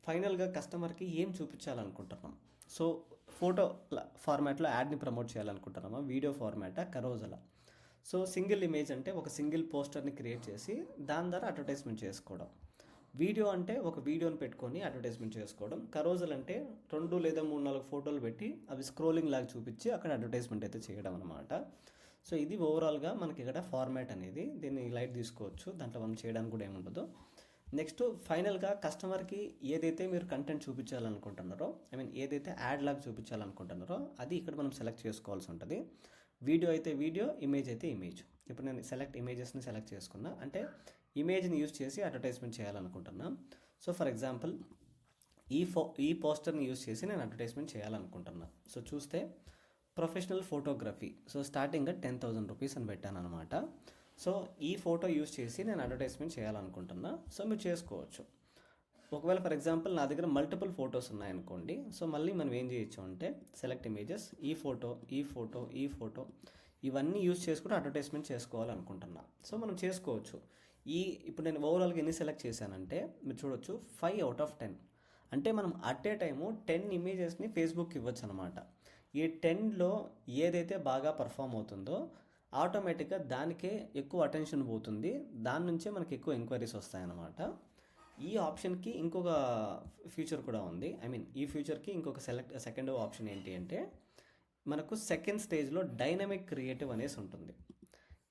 ఫైనల్గా కస్టమర్కి ఏం చూపించాలనుకుంటున్నాం. సో ఫోటో ఫార్మాట్లో యాడ్ని ప్రమోట్ చేయాలనుకుంటున్నామా, వీడియో ఫార్మాటా, కరోజలా. సో సింగిల్ ఇమేజ్ అంటే ఒక సింగిల్ పోస్టర్ని క్రియేట్ చేసి దాని ద్వారా అడ్వర్టైజ్మెంట్ చేసుకోవడం. వీడియో అంటే ఒక వీడియోని పెట్టుకొని అడ్వర్టైజ్మెంట్ చేసుకోవడం. కరోజల్ అంటే 2 లేదా 3-4 ఫోటోలు పెట్టి అవి స్క్రోలింగ్ లాగా చూపించి అక్కడ అడ్వర్టైజ్మెంట్ అయితే చేయడం అనమాట. సో ఇది ఓవరాల్గా మనకి ఇక్కడ ఫార్మాట్ అనేది. దీన్ని లైట్ తీసుకోవచ్చు, దాంట్లో మనం చేయడానికి కూడా ఏముండదు. నెక్స్ట్ ఫైనల్గా కస్టమర్కి ఏదైతే మీరు కంటెంట్ చూపించాలనుకుంటున్నారో, ఏదైతే యాడ్ లాగా చూపించాలనుకుంటున్నారో అది ఇక్కడ మనం సెలెక్ట్ చేసుకోవాల్సి ఉంటుంది. వీడియో అయితే వీడియో, ఇమేజ్ అయితే ఇమేజ్. ఇప్పుడు నేను ఇమేజెస్ని సెలెక్ట్ చేసుకున్నా, అంటే ఇమేజ్ని యూజ్ చేసి అడ్వర్టైజ్మెంట్ చేయాలనుకుంటున్నా. సో ఫర్ ఎగ్జాంపుల్ ఈ పోస్టర్ని యూజ్ చేసి నేను అడ్వర్టైజ్మెంట్ చేయాలనుకుంటున్నా. సో చూస్తే ప్రొఫెషనల్ ఫోటోగ్రఫీ, సో స్టార్టింగ్గా 10,000 రూపీస్ అని పెట్టాను అనమాట. సో ఈ ఫోటో యూజ్ చేసి నేను అడ్వర్టైజ్మెంట్ చేయాలనుకుంటున్నా. సో మీరు చేసుకోవచ్చు. ఒకవేళ ఫర్ ఎగ్జాంపుల్ నా దగ్గర మల్టిపుల్ ఫొటోస్ ఉన్నాయనుకోండి. సో మళ్ళీ మనం ఏం చేయొచ్చు అంటే సెలెక్ట్ ఇమేజెస్, ఈ ఫోటో ఇవన్నీ యూజ్ చేసుకుంటూ అడ్వర్టైజ్మెంట్ చేసుకోవాలనుకుంటున్నా. సో మనం చేసుకోవచ్చు. ఇప్పుడు నేను ఓవరాల్గా ఎన్ని సెలెక్ట్ చేశానంటే మీరు చూడొచ్చు 5 out of 10. అంటే మనం అట్ ఏ టైము 10 ఇమేజెస్ని ఫేస్బుక్కి ఇవ్వచ్చు అనమాట. ఈ 10లో ఏదైతే బాగా పర్ఫామ్ అవుతుందో ఆటోమేటిక్గా దానికే ఎక్కువ అటెన్షన్ పోతుంది, దాని నుంచే మనకి ఎక్కువ ఎంక్వైరీస్ వస్తాయన్నమాట. ఈ ఆప్షన్కి ఇంకొక ఫీచర్ కూడా ఉంది. ఈ ఫీచర్కి ఇంకొక సెకండ్ ఆప్షన్ ఏంటి అంటే మనకు సెకండ్ స్టేజ్లో డైనమిక్ క్రియేటివ్ అనేసి ఉంటుంది.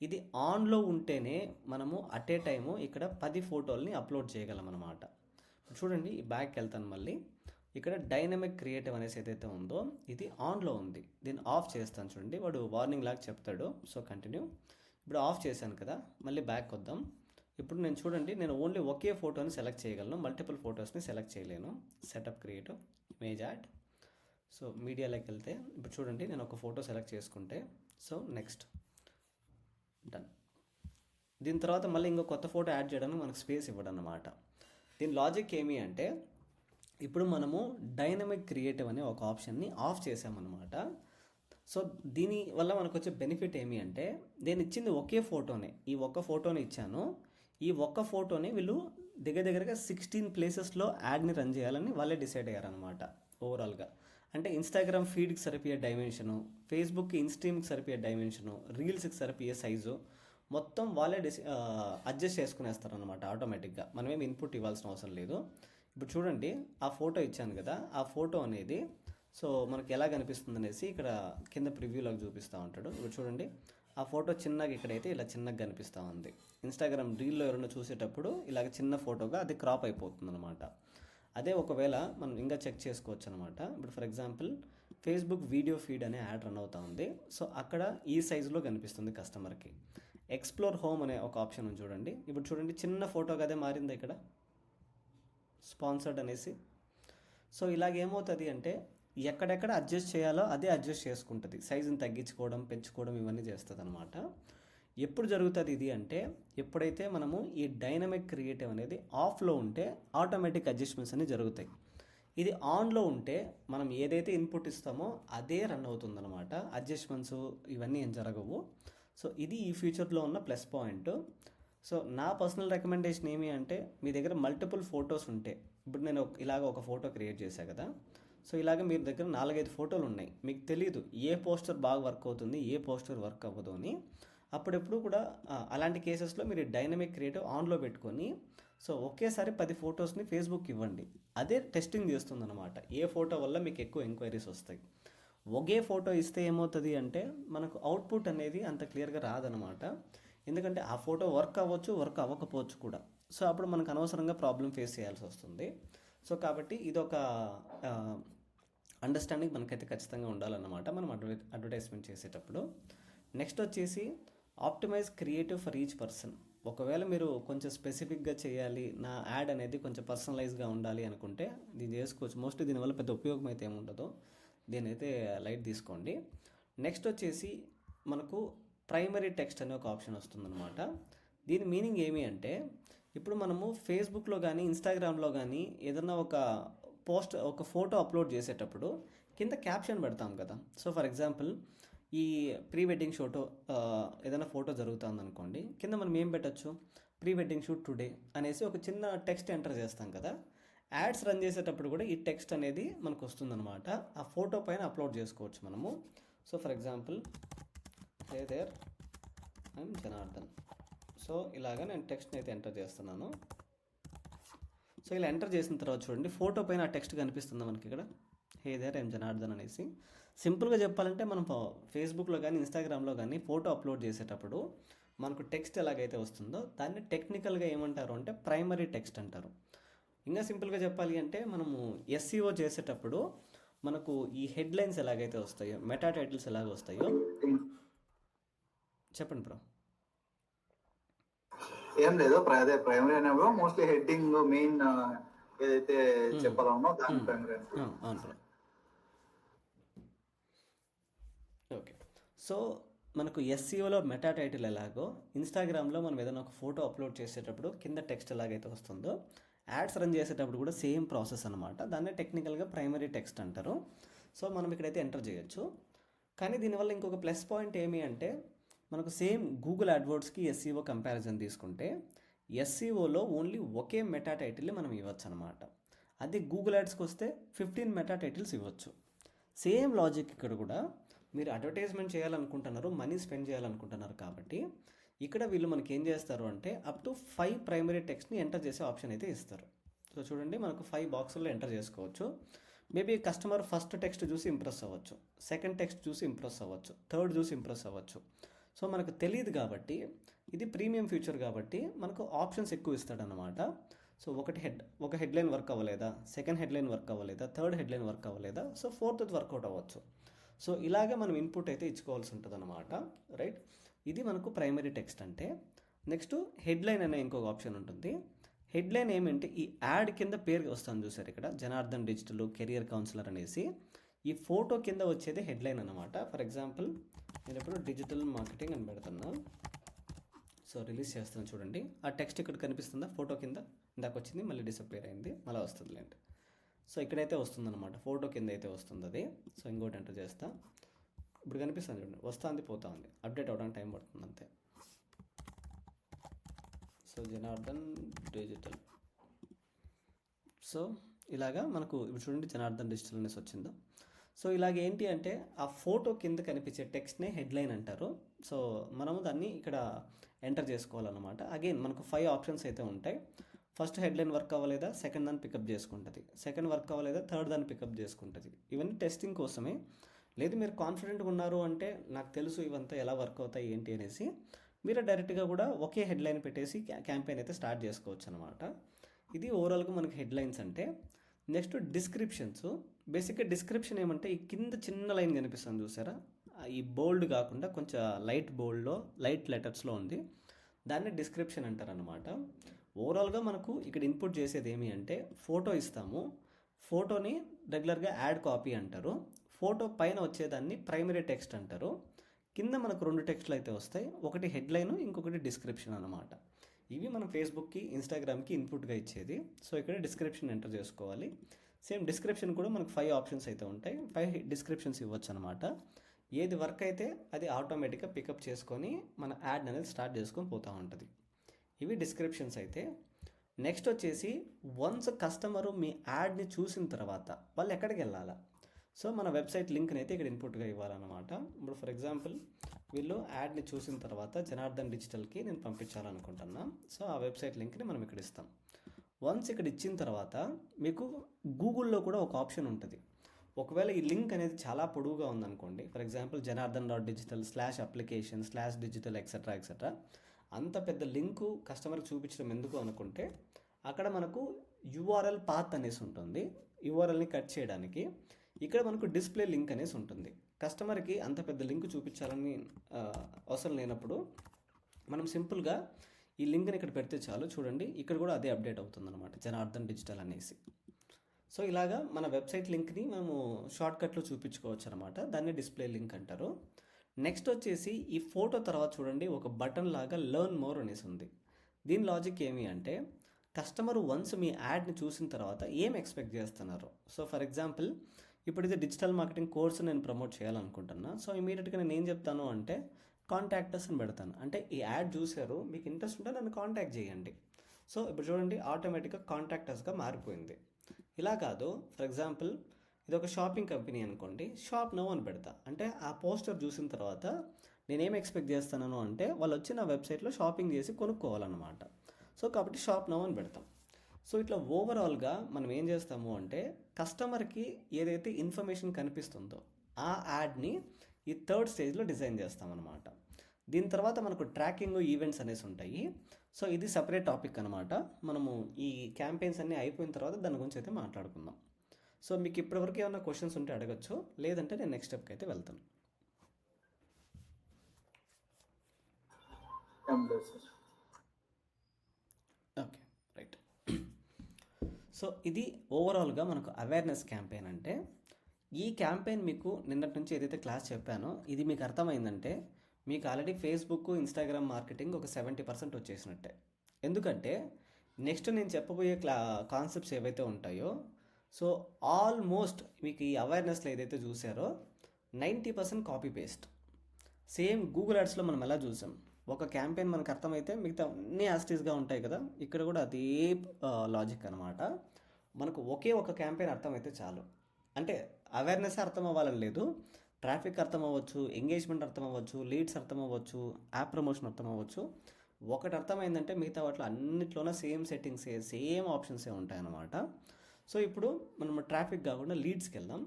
ఇది ఆన్లో ఉంటేనే మనము అట్ ఏ టైము ఇక్కడ 10 ఫోటోల్ని అప్లోడ్ చేయగలం అనమాట. చూడండి, ఈ బ్యాక్కి వెళ్తాను మళ్ళీ. ఇక్కడ డైనమిక్ క్రియేటివ్ అనేసి ఏదైతే ఉందో ఇది ఆన్లో ఉంది. దీన్ని ఆఫ్ చేస్తాను చూడండి, వాడు వార్నింగ్ లాగా చెప్తాడు. So continue. ఇప్పుడు ఆఫ్ చేశాను కదా, మళ్ళీ బ్యాక్ వద్దాం. ఇప్పుడు నేను ఓన్లీ ఒకే ఫోటోని సెలెక్ట్ చేయగలను, మల్టిపుల్ ఫొటోస్ని సెలెక్ట్ చేయలేను. Setup creative image ad. So మీడియాలోకి వెళ్తే ఇప్పుడు చూడండి, నేను ఒక ఫోటో సెలెక్ట్ చేసుకుంటే సో నెక్స్ట్ డన్. దీని తర్వాత మళ్ళీ ఇంకో కొత్త ఫోటో యాడ్ చేయడానికి మనకు స్పేస్ ఇవ్వడం అన్నమాట. దీని లాజిక్ ఏమి అంటే ఇప్పుడు మనము డైనమిక్ క్రియేటివ్ అనే ఒక ఆప్షన్ని ఆఫ్ చేసామన్నమాట. సో దీనివల్ల మనకు వచ్చే బెనిఫిట్ ఏమి అంటే నేను ఇచ్చింది ఒకే ఫోటోనే, ఈ ఒక్క ఫోటోని ఇచ్చాను. ఈ ఒక్క ఫోటోని వీళ్ళు దగ్గరగా 16 ప్లేసెస్లో యాడ్ని రన్ చేయాలని వాళ్ళే డిసైడ్ అయ్యారనమాట ఓవరాల్గా. అంటే ఇన్స్టాగ్రామ్ ఫీడ్కి సరిపోయే డైమెన్షను, ఫేస్బుక్కి ఇన్స్ట్రీమ్కి సరిపోయే డైమెన్షను, రీల్స్కి సరిపోయే సైజు, మొత్తం వాళ్ళే అడ్జస్ట్ చేసుకునేస్తారు అనమాట ఆటోమేటిక్గా. మనమేం ఇన్పుట్ ఇవ్వాల్సిన అవసరం లేదు. ఇప్పుడు చూడండి, ఆ ఫోటో ఇచ్చాను కదా, ఆ ఫోటో అనేది సో మనకి ఎలా కనిపిస్తుంది అనేసి ఇక్కడ కింద ప్రివ్యూలోకి చూపిస్తూ ఉంటాడు. ఇప్పుడు చూడండి, ఆ ఫోటో చిన్నగా ఇక్కడైతే ఇలా చిన్నగా కనిపిస్తూ ఉంది. ఇన్స్టాగ్రామ్ రీల్లో ఎవరైనా చూసేటప్పుడు ఇలాగ చిన్న ఫోటోగా అది క్రాప్ అయిపోతుంది అనమాట. అదే ఒకవేళ మనం ఇంకా చెక్ చేసుకోవచ్చు అనమాట. ఇప్పుడు for example Facebook video feed అనే యాడ్ రన్ అవుతూ ఉంది. సో అక్కడ ఈ సైజులో కనిపిస్తుంది కస్టమర్కి. ఎక్స్ప్లోర్ హోమ్ అనే ఒక ఆప్షన్ ఉంది చూడండి. ఇప్పుడు చూడండి, చిన్న ఫోటోగా అదే మారింది ఇక్కడ స్పాన్సర్డ్ అనేసి. సో ఇలాగ ఏమవుతుంది అంటే ఎక్కడెక్కడ అడ్జస్ట్ చేయాలో అదే అడ్జస్ట్ చేసుకుంటుంది. సైజుని తగ్గించుకోవడం, పెంచుకోవడం ఇవన్నీ చేస్తుంది అనమాట. ఎప్పుడు జరుగుతుంది ఇది అంటే ఎప్పుడైతే మనము ఈ డైనమిక్ క్రియేటివ్ అనేది ఆఫ్లో ఉంటే ఆటోమేటిక్ అడ్జస్ట్మెంట్స్ అనేవి జరుగుతాయి. ఇది ఆన్లో ఉంటే మనం ఏదైతే ఇన్పుట్ ఇస్తామో అదే రన్ అవుతుందన్నమాట. అడ్జస్ట్మెంట్స్ ఇవన్నీ ఏం జరగవు. సో ఇది ఈ ఫ్యూచర్లో ఉన్న ప్లస్ పాయింట్. సో నా పర్సనల్ రికమెండేషన్ ఏమి అంటే మీ దగ్గర మల్టిపుల్ ఫొటోస్ ఉంటే, ఇప్పుడు నేను ఇలాగ ఒక ఫోటో క్రియేట్ చేశాను కదా, సో ఇలాగ మీ దగ్గర 4-5 ఫోటోలు ఉన్నాయి. మీకు తెలియదు ఏ పోస్టర్ బాగా వర్క్ అవుతుంది, ఏ పోస్టర్ వర్క్ అవ్వదు అని. అప్పుడెప్పుడు కూడా అలాంటి కేసెస్లో మీరు డైనమిక్ క్రియేటివ్ ఆన్లో పెట్టుకొని సో ఒకేసారి 10 ఫొటోస్ని ఫేస్బుక్ ఇవ్వండి. అదే టెస్టింగ్ చేస్తుందన్నమాట. ఏ ఫోటో వల్ల మీకు ఎక్కువ ఎంక్వైరీస్ వస్తాయి. ఒకే ఫోటో ఇస్తే ఏమవుతుంది అంటే మనకు అవుట్పుట్ అనేది అంత క్లియర్గా రాదనమాట. ఎందుకంటే ఆ ఫోటో వర్క్ అవ్వచ్చు, వర్క్ అవ్వకపోవచ్చు కూడా. సో అప్పుడు మనకు అనవసరంగా ప్రాబ్లం ఫేస్ చేయాల్సి వస్తుంది. సో కాబట్టి ఇదొక అండర్స్టాండింగ్ మనకైతే ఖచ్చితంగా ఉండాలన్నమాట మనం అడ్వర్టైజ్మెంట్ చేసేటప్పుడు. నెక్స్ట్ వచ్చేసి optimise creative for each person. ఒకవేళ మీరు కొంచెం స్పెసిఫిక్గా చేయాలి, నా యాడ్ అనేది కొంచెం పర్సనలైజ్గా ఉండాలి అనుకుంటే దీన్ని చేసుకోవచ్చు. మోస్ట్లీ దీనివల్ల పెద్ద ఉపయోగం అయితే ఏముండదు, దీనైతే లైట్ తీసుకోండి. నెక్స్ట్ వచ్చేసి మనకు ప్రైమరీ టెక్స్ట్ అనే ఒక ఆప్షన్ వస్తుందన్నమాట. దీని మీనింగ్ ఏమి అంటే ఇప్పుడు మనము ఫేస్బుక్లో కానీ ఇన్స్టాగ్రామ్లో కానీ ఏదన్నా ఒక ఫోటో అప్లోడ్ చేసేటప్పుడు కింద క్యాప్షన్ పెడతాం కదా. సో ఫర్ ఎగ్జాంపుల్ ఈ ప్రీ వెడ్డింగ్ షూటో ఏదైనా ఫోటో జరుగుతుంది అనుకోండి, కింద మనం ఏం పెట్టచ్చు, ప్రీ వెడ్డింగ్ షూట్ టుడే అనేసి ఒక చిన్న టెక్స్ట్ ఎంటర్ చేస్తాం కదా. యాడ్స్ రన్ చేసేటప్పుడు కూడా ఈ టెక్స్ట్ అనేది మనకు వస్తుందన్నమాట. ఆ ఫోటో పైన అప్లోడ్ చేసుకోవచ్చు మనము. So for example hey there I'm Janardhan. So ఇలాగ నేను టెక్స్ట్ని అయితే ఎంటర్ చేస్తున్నాను. సో ఇలా ఎంటర్ చేసిన తర్వాత చూడండి, ఫోటో పైన ఆ టెక్స్ట్ కనిపిస్తుంది మనకి ఇక్కడ, హే దేర్ ఐఎమ్ జనార్దన్ అనేసి. సింపుల్గా చెప్పాలంటే మనం ఫేస్బుక్లో కానీ ఇన్స్టాగ్రామ్లో కానీ ఫోటో అప్లోడ్ చేసేటప్పుడు మనకు టెక్స్ట్ ఎలాగైతే వస్తుందో దాన్ని టెక్నికల్గా ఏమంటారు అంటే ప్రైమరీ టెక్స్ట్ అంటారు. ఇంకా సింపుల్గా చెప్పాలి అంటే మనము ఎస్ఈఓ చేసేటప్పుడు మనకు ఈ హెడ్లైన్స్ ఎలాగైతే వస్తాయో, మెటా టైటిల్స్ ఎలాగ వస్తాయో. చెప్పండి బ్రో. ఏం లేదు, అదే ప్రైమరీ అనేవి మోస్ట్లీ హెడ్డింగ్ మెయిన్ ఏదైతే చెప్పాలన్నో దాని ప్రైమరీ. అవును బ్రో. ఓకే. సో మనకు ఎస్సీఓలో మెటా టైటిల్ ఎలాగో ఇన్స్టాగ్రామ్లో మనం ఏదైనా ఒక ఫోటో అప్లోడ్ చేసేటప్పుడు కింద టెక్స్ట్ ఎలాగైతే వస్తుందో యాడ్స్ రన్ చేసేటప్పుడు కూడా సేమ్ ప్రాసెస్ అనమాట. దాన్నే టెక్నికల్గా ప్రైమరీ టెక్స్ట్ అంటారు. సో మనం ఇక్కడైతే ఎంటర్ చేయొచ్చు. కానీ దీనివల్ల ఇంకొక ప్లస్ పాయింట్ ఏమి అంటే మనకు సేమ్ గూగుల్ అడ్వర్డ్స్కి ఎస్సీఓ కంపారిజన్ తీసుకుంటే ఎస్సీఓలో ఓన్లీ ఒకే మెటా టైటిల్ని మనం ఇవ్వచ్చు అనమాట. అదే గూగుల్ యాడ్స్కి వస్తే 15 మెటా టైటిల్స్ ఇవ్వచ్చు. సేమ్ లాజిక్ ఇక్కడ కూడా మీరు అడ్వర్టైజ్మెంట్ చేయాలనుకుంటున్నారు, మనీ స్పెండ్ చేయాలనుకుంటున్నారు కాబట్టి ఇక్కడ వీళ్ళు మనకి ఏం చేస్తారు అంటే అప్ టు 5 ప్రైమరీ టెక్స్ట్ని ఎంటర్ చేసే ఆప్షన్ అయితే ఇస్తారు. సో చూడండి, మనకు 5 బాక్సుల్లో ఎంటర్ చేసుకోవచ్చు. మేబీ కస్టమర్ ఫస్ట్ టెక్స్ట్ చూసి ఇంప్రెస్ అవ్వచ్చు, సెకండ్ టెక్స్ట్ చూసి ఇంప్రెస్ అవ్వచ్చు, థర్డ్ చూసి ఇంప్రెస్ అవ్వచ్చు. సో మనకు తెలియదు కాబట్టి ఇది ప్రీమియం ఫీచర్ కాబట్టి మనకు ఆప్షన్స్ ఎక్కువ ఇస్తాడనమాట. సో ఒక హెడ్లైన్ వర్క్ అవ్వలేదా, సెకండ్ హెడ్లైన్ వర్క్ అవ్వలేదా, థర్డ్ హెడ్లైన్ వర్క్ అవ్వలేదా, సో ఫోర్త్ వర్కౌట్ అవ్వచ్చు. సో ఇలాగే మనం ఇన్పుట్ అయితే ఇచ్చుకోవాల్సి ఉంటుంది అనమాట, రైట్. ఇది మనకు ప్రైమరీ టెక్స్ట్ అంటే. నెక్స్ట్ హెడ్లైన్ అనే ఇంకొక ఆప్షన్ ఉంటుంది. హెడ్లైన్ ఏమంటే ఈ యాడ్ కింద పేరు వస్తాను చూసారు ఇక్కడ, జనార్దన్ డిజిటల్ కెరియర్ కౌన్సిలర్ అనేసి. ఈ ఫోటో కింద వచ్చేది హెడ్లైన్ అనమాట. ఫర్ ఎగ్జాంపుల్ నేను ఇప్పుడు డిజిటల్ మార్కెటింగ్ అని పెడుతున్నాను. సో రిలీజ్ చేస్తాను చూడండి, ఆ టెక్స్ట్ ఇక్కడ కనిపిస్తుందా ఫోటో కింద, ఇందాక వచ్చింది మళ్ళీ డిసప్పేర్ అయింది, మళ్ళీ వస్తుంది లేండి. సో ఇక్కడైతే వస్తుందన్నమాట, ఫోటో కింద అయితే వస్తుంది అది. సో ఇంకోటి ఎంటర్ చేస్తా, ఇప్పుడు కనిపిస్తుంది చూడండి, వస్తుంది పోతా ఉంది, అప్డేట్ అవ్వడానికి టైం పడుతుంది అంతే. So Janardhan digital. సో ఇలాగా మనకు ఇప్పుడు చూడండి జనార్దన్ డిజిటల్ అనేసి వచ్చిందో. సో ఇలాగ ఏంటి అంటే ఆ ఫోటో కింద కనిపించే టెక్స్ట్నే హెడ్లైన్ అంటారు. సో మనము దాన్ని ఇక్కడ ఎంటర్ చేసుకోవాలన్నమాట. అగైన్ మనకు 5 ఆప్షన్స్ అయితే ఉంటాయి. ఫస్ట్ హెడ్లైన్ వర్క్ అవ్వలేదా సెకండ్ దాన్ని పికప్ చేసుకుంటుంది, సెకండ్ వర్క్ అవ్వలేదా థర్డ్ దాన్ని పికప్ చేసుకుంటుంది. ఇవన్నీ టెస్టింగ్ కోసమే. లేదు మీరు కాన్ఫిడెంట్గా ఉన్నారు అంటే నాకు తెలుసు ఇవంతా ఎలా వర్క్ అవుతాయి ఏంటి అనేసి మీరు డైరెక్ట్గా కూడా ఒకే హెడ్లైన్ పెట్టేసి క్యాంపెయిన్ అయితే స్టార్ట్ చేసుకోవచ్చు అనమాట. ఇది ఓవరాల్గా మనకి హెడ్లైన్స్ అంటే. Next descriptions. బేసిక్గా డిస్క్రిప్షన్ ఏమంటే ఈ కింద చిన్న లైన్ కనిపిస్తుంది చూసారా, ఈ బోల్డ్ కాకుండా కొంచెం లైట్ బోల్డ్లో లైట్ లెటర్స్లో ఉంది, దాన్ని డిస్క్రిప్షన్ అంటారు అనమాట. ఓవరాల్గా మనకు ఇక్కడ ఇన్పుట్ చేసేది ఏమి అంటే ఫోటో ఇస్తాము, ఫోటోని రెగ్యులర్గా యాడ్ కాపీ అంటారు, ఫోటో పైన వచ్చేదాన్ని ప్రైమరీ టెక్స్ట్ అంటారు, కింద మనకు 2 టెక్స్ట్లు అయితే వస్తాయి, ఒకటి హెడ్లైన్ ఇంకొకటి డిస్క్రిప్షన్ అనమాట. ఇవి మనం ఫేస్బుక్కి ఇన్స్టాగ్రామ్కి ఇన్పుట్గా ఇచ్చేది. సో ఇక్కడ డిస్క్రిప్షన్ ఎంటర్ చేసుకోవాలి. సేమ్ డిస్క్రిప్షన్ కూడా మనకు 5 ఆప్షన్స్ అయితే ఉంటాయి, 5 డిస్క్రిప్షన్స్ ఇవ్వచ్చు అనమాట. ఏది వర్క్ అయితే అది ఆటోమేటిక్గా పికప్ చేసుకొని మన యాడ్ అనేది స్టార్ట్ చేసుకొని పోతూ ఉంటుంది. ఇవి డిస్క్రిప్షన్స్ అయితే. నెక్స్ట్ వచ్చేసి వన్స్ కస్టమరు మీ యాడ్ని చూసిన తర్వాత వాళ్ళు ఎక్కడికి వెళ్ళాలా, సో మన వెబ్సైట్ లింక్ని అయితే ఇక్కడ ఇన్పుట్గా ఇవ్వాలన్నమాట. ఇప్పుడు ఫర్ ఎగ్జాంపుల్ వీళ్ళు యాడ్ని చూసిన తర్వాత జనార్దన్ డిజిటల్కి నేను పంపించాలనుకుంటున్నా, సో ఆ వెబ్సైట్ లింక్ని మనం ఇక్కడ ఇస్తాం. వన్స్ ఇక్కడ ఇచ్చిన తర్వాత మీకు గూగుల్లో కూడా ఒక ఆప్షన్ ఉంటుంది. ఒకవేళ ఈ లింక్ అనేది చాలా పొడవుగా ఉందనుకోండి, for example janardhan.digital/application/digital etcetera etcetera, అంత పెద్ద లింకు కస్టమర్కి చూపించడం ఎందుకు అనుకుంటే అక్కడ మనకు యూఆర్ఎల్ పాత్ అనేసి ఉంటుంది, యూఆర్ఎల్ని కట్ చేయడానికి. ఇక్కడ మనకు డిస్ప్లే లింక్ అనేసి ఉంటుంది. కస్టమర్కి అంత పెద్ద లింక్ చూపించాలని అవసరం లేనప్పుడు మనం సింపుల్గా ఈ లింక్ని ఇక్కడ పెడితే చాలు. చూడండి ఇక్కడ కూడా అదే అప్డేట్ అవుతుంది అనమాట, జనార్దన్ డిజిటల్ అనేసి. సో ఇలాగా మన వెబ్సైట్ లింక్ని మేము షార్ట్కట్లో చూపించుకోవచ్చు అనమాట, దాన్ని డిస్ప్లే లింక్ అంటారు. నెక్స్ట్ వచ్చేసి ఈ ఫోటో తర్వాత చూడండి ఒక బటన్ లాగా లెర్న్ మోర్ అనేసి ఉంది. దీని లాజిక్ ఏమి అంటే కస్టమర్ వన్స్ మీ యాడ్ని చూసిన తర్వాత ఏం ఎక్స్పెక్ట్ చేస్తున్నారు. సో ఫర్ ఎగ్జాంపుల్ ఇప్పుడు ఇది డిజిటల్ మార్కెటింగ్ కోర్సు నేను ప్రమోట్ చేయాలనుకుంటున్నా, సో ఇమీడియట్గా నేను ఏం చెప్తాను అంటే కాంటాక్టర్స్ అని పెడతాను. అంటే ఈ యాడ్ చూసారు, మీకు ఇంట్రెస్ట్ ఉంటే నన్ను కాంటాక్ట్ చేయండి. సో ఇప్పుడు చూడండి ఆటోమేటిక్గా కాంటాక్టర్స్గా మారిపోయింది. ఇలా కాదు, ఫర్ ఎగ్జాంపుల్ ఇది ఒక షాపింగ్ కంపెనీ అనుకోండి, షాప్ నౌ అని పెడతా. అంటే ఆ పోస్టర్ చూసిన తర్వాత నేనేం ఎక్స్పెక్ట్ చేస్తున్నాను అంటే వాళ్ళు వచ్చి నా వెబ్సైట్లో షాపింగ్ చేసి కొనుక్కోవాలన్నమాట. సో కాబట్టి షాప్ నౌ అని పెడతాం. సో ఇట్లా ఓవరాల్గా మనం ఏం చేస్తాము అంటే కస్టమర్కి ఏదైతే ఇన్ఫర్మేషన్ కనిపిస్తుందో ఆ యాడ్ని ఈ థర్డ్ స్టేజ్లో డిజైన్ చేస్తామన్నమాట. దీని తర్వాత మనకు ట్రాకింగ్ ఈవెంట్స్ అనేసి ఉంటాయి. సో ఇది సపరేట్ టాపిక్ అనమాట. మనము ఈ క్యాంపెయిన్స్ అన్నీ అయిపోయిన తర్వాత దాని గురించి అయితే మాట్లాడుకుందాం. సో మీకు ఇప్పటివరకు ఏమైనా క్వశ్చన్స్ ఉంటే అడగచ్చు, లేదంటే నేను నెక్స్ట్ స్టెప్కి అయితే వెళ్తాను. Okay right. సో ఇది ఓవరాల్గా మనకు అవేర్నెస్ క్యాంపెయిన్ అంటే. ఈ క్యాంపెయిన్ మీకు నిన్నటి నుంచి ఏదైతే క్లాస్ చెప్పానో ఇది మీకు అర్థమైందంటే మీకు ఆల్రెడీ ఫేస్బుక్ ఇన్స్టాగ్రామ్ మార్కెటింగ్ ఒక 70% వచ్చేసినట్టే. ఎందుకంటే నెక్స్ట్ నేను చెప్పబోయే కాన్సెప్ట్స్ ఏవైతే ఉంటాయో సో ఆల్మోస్ట్ మీకు ఈ అవేర్నెస్లో ఏదైతే చూసారో 90% కాపీ పేస్ట్. సేమ్ గూగుల్ యాడ్స్లో మనం ఎలా చూసాం, ఒక క్యాంపెయిన్ మనకు అర్థమైతే మిగతా అన్నీ యాస్టీస్గా ఉంటాయి కదా, ఇక్కడ కూడా అదే లాజిక్ అనమాట. మనకు ఒకే ఒక క్యాంపెయిన్ అర్థమైతే చాలు. అంటే అవేర్నెస్ అర్థం అవ్వాలని లేదు, ట్రాఫిక్ అర్థం అవ్వచ్చు, ఎంగేజ్మెంట్ అర్థం అవ్వచ్చు, లీడ్స్ అర్థం అవ్వచ్చు, యాప్ ప్రమోషన్ అర్థం అవ్వచ్చు. ఒకటి అర్థమైందంటే మిగతా వాటిలో అన్నిట్లోనే సేమ్ సెట్టింగ్సే సేమ్ ఆప్షన్సే ఉంటాయన్నమాట. సో ఇప్పుడు మనం ట్రాఫిక్ కాకుండా లీడ్స్కి వెళ్దాం.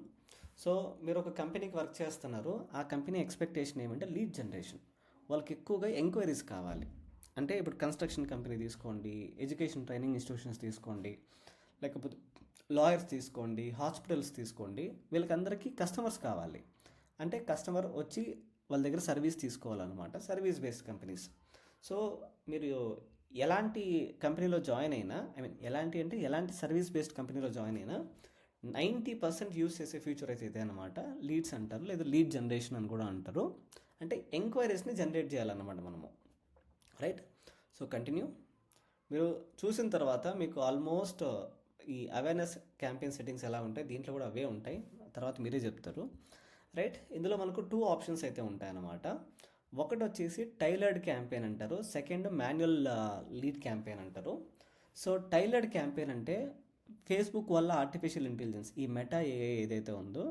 సో మీరు ఒక కంపెనీకి వర్క్ చేస్తున్నారు, ఆ కంపెనీ ఎక్స్పెక్టేషన్ ఏమంటే లీడ్ జనరేషన్. వాళ్ళకి ఎక్కువగా ఎంక్వైరీస్ కావాలి. అంటే ఇప్పుడు కన్స్ట్రక్షన్ కంపెనీ తీసుకోండి, ఎడ్యుకేషన్ ట్రైనింగ్ ఇన్స్టిట్యూషన్స్ తీసుకోండి, లేకపోతే లాయర్స్ తీసుకోండి, హాస్పిటల్స్ తీసుకోండి, వీళ్ళకందరికీ కస్టమర్స్ కావాలి. అంటే కస్టమర్ వచ్చి వాళ్ళ దగ్గర సర్వీస్ తీసుకోవాలన్నమాట, సర్వీస్ బేస్డ్ కంపెనీస్. సో మీరు ఎలాంటి కంపెనీలో జాయిన్ అయినా, ఎలాంటి సర్వీస్ బేస్డ్ కంపెనీలో జాయిన్ అయినా 90% యూస్ చేసే ఫ్యూచర్ అయితే ఇదే అనమాట. లీడ్స్ అంటారు, లేదా లీడ్ జనరేషన్ అని కూడా అంటారు. అంటే ఎంక్వైరీస్ని జనరేట్ చేయాలన్నమాట మనము, రైట్. So continue. మీరు చూసిన తర్వాత మీకు ఆల్మోస్ట్ ఈ అవేర్నెస్ క్యాంపెయిన్ సెట్టింగ్స్ ఎలా ఉంటాయి, దీంట్లో కూడా అవే ఉంటాయి, తర్వాత మీరే చెప్తారు, రైట్. ఇందులో మనకు 2 ఆప్షన్స్ అయితే ఉంటాయన్నమాట. ఒకటి వచ్చేసి టైలర్డ్ క్యాంపెయిన్ అంటారు, సెకండ్ మాన్యువల్ లీడ్ క్యాంపెయిన్ అంటారు. సో టైలర్డ్ క్యాంపెయిన్ అంటే ఫేస్బుక్ వల్ల ఆర్టిఫిషియల్ ఇంటెలిజెన్స్, ఈ మెటా ఏఐ ఏదైతే ఉందో,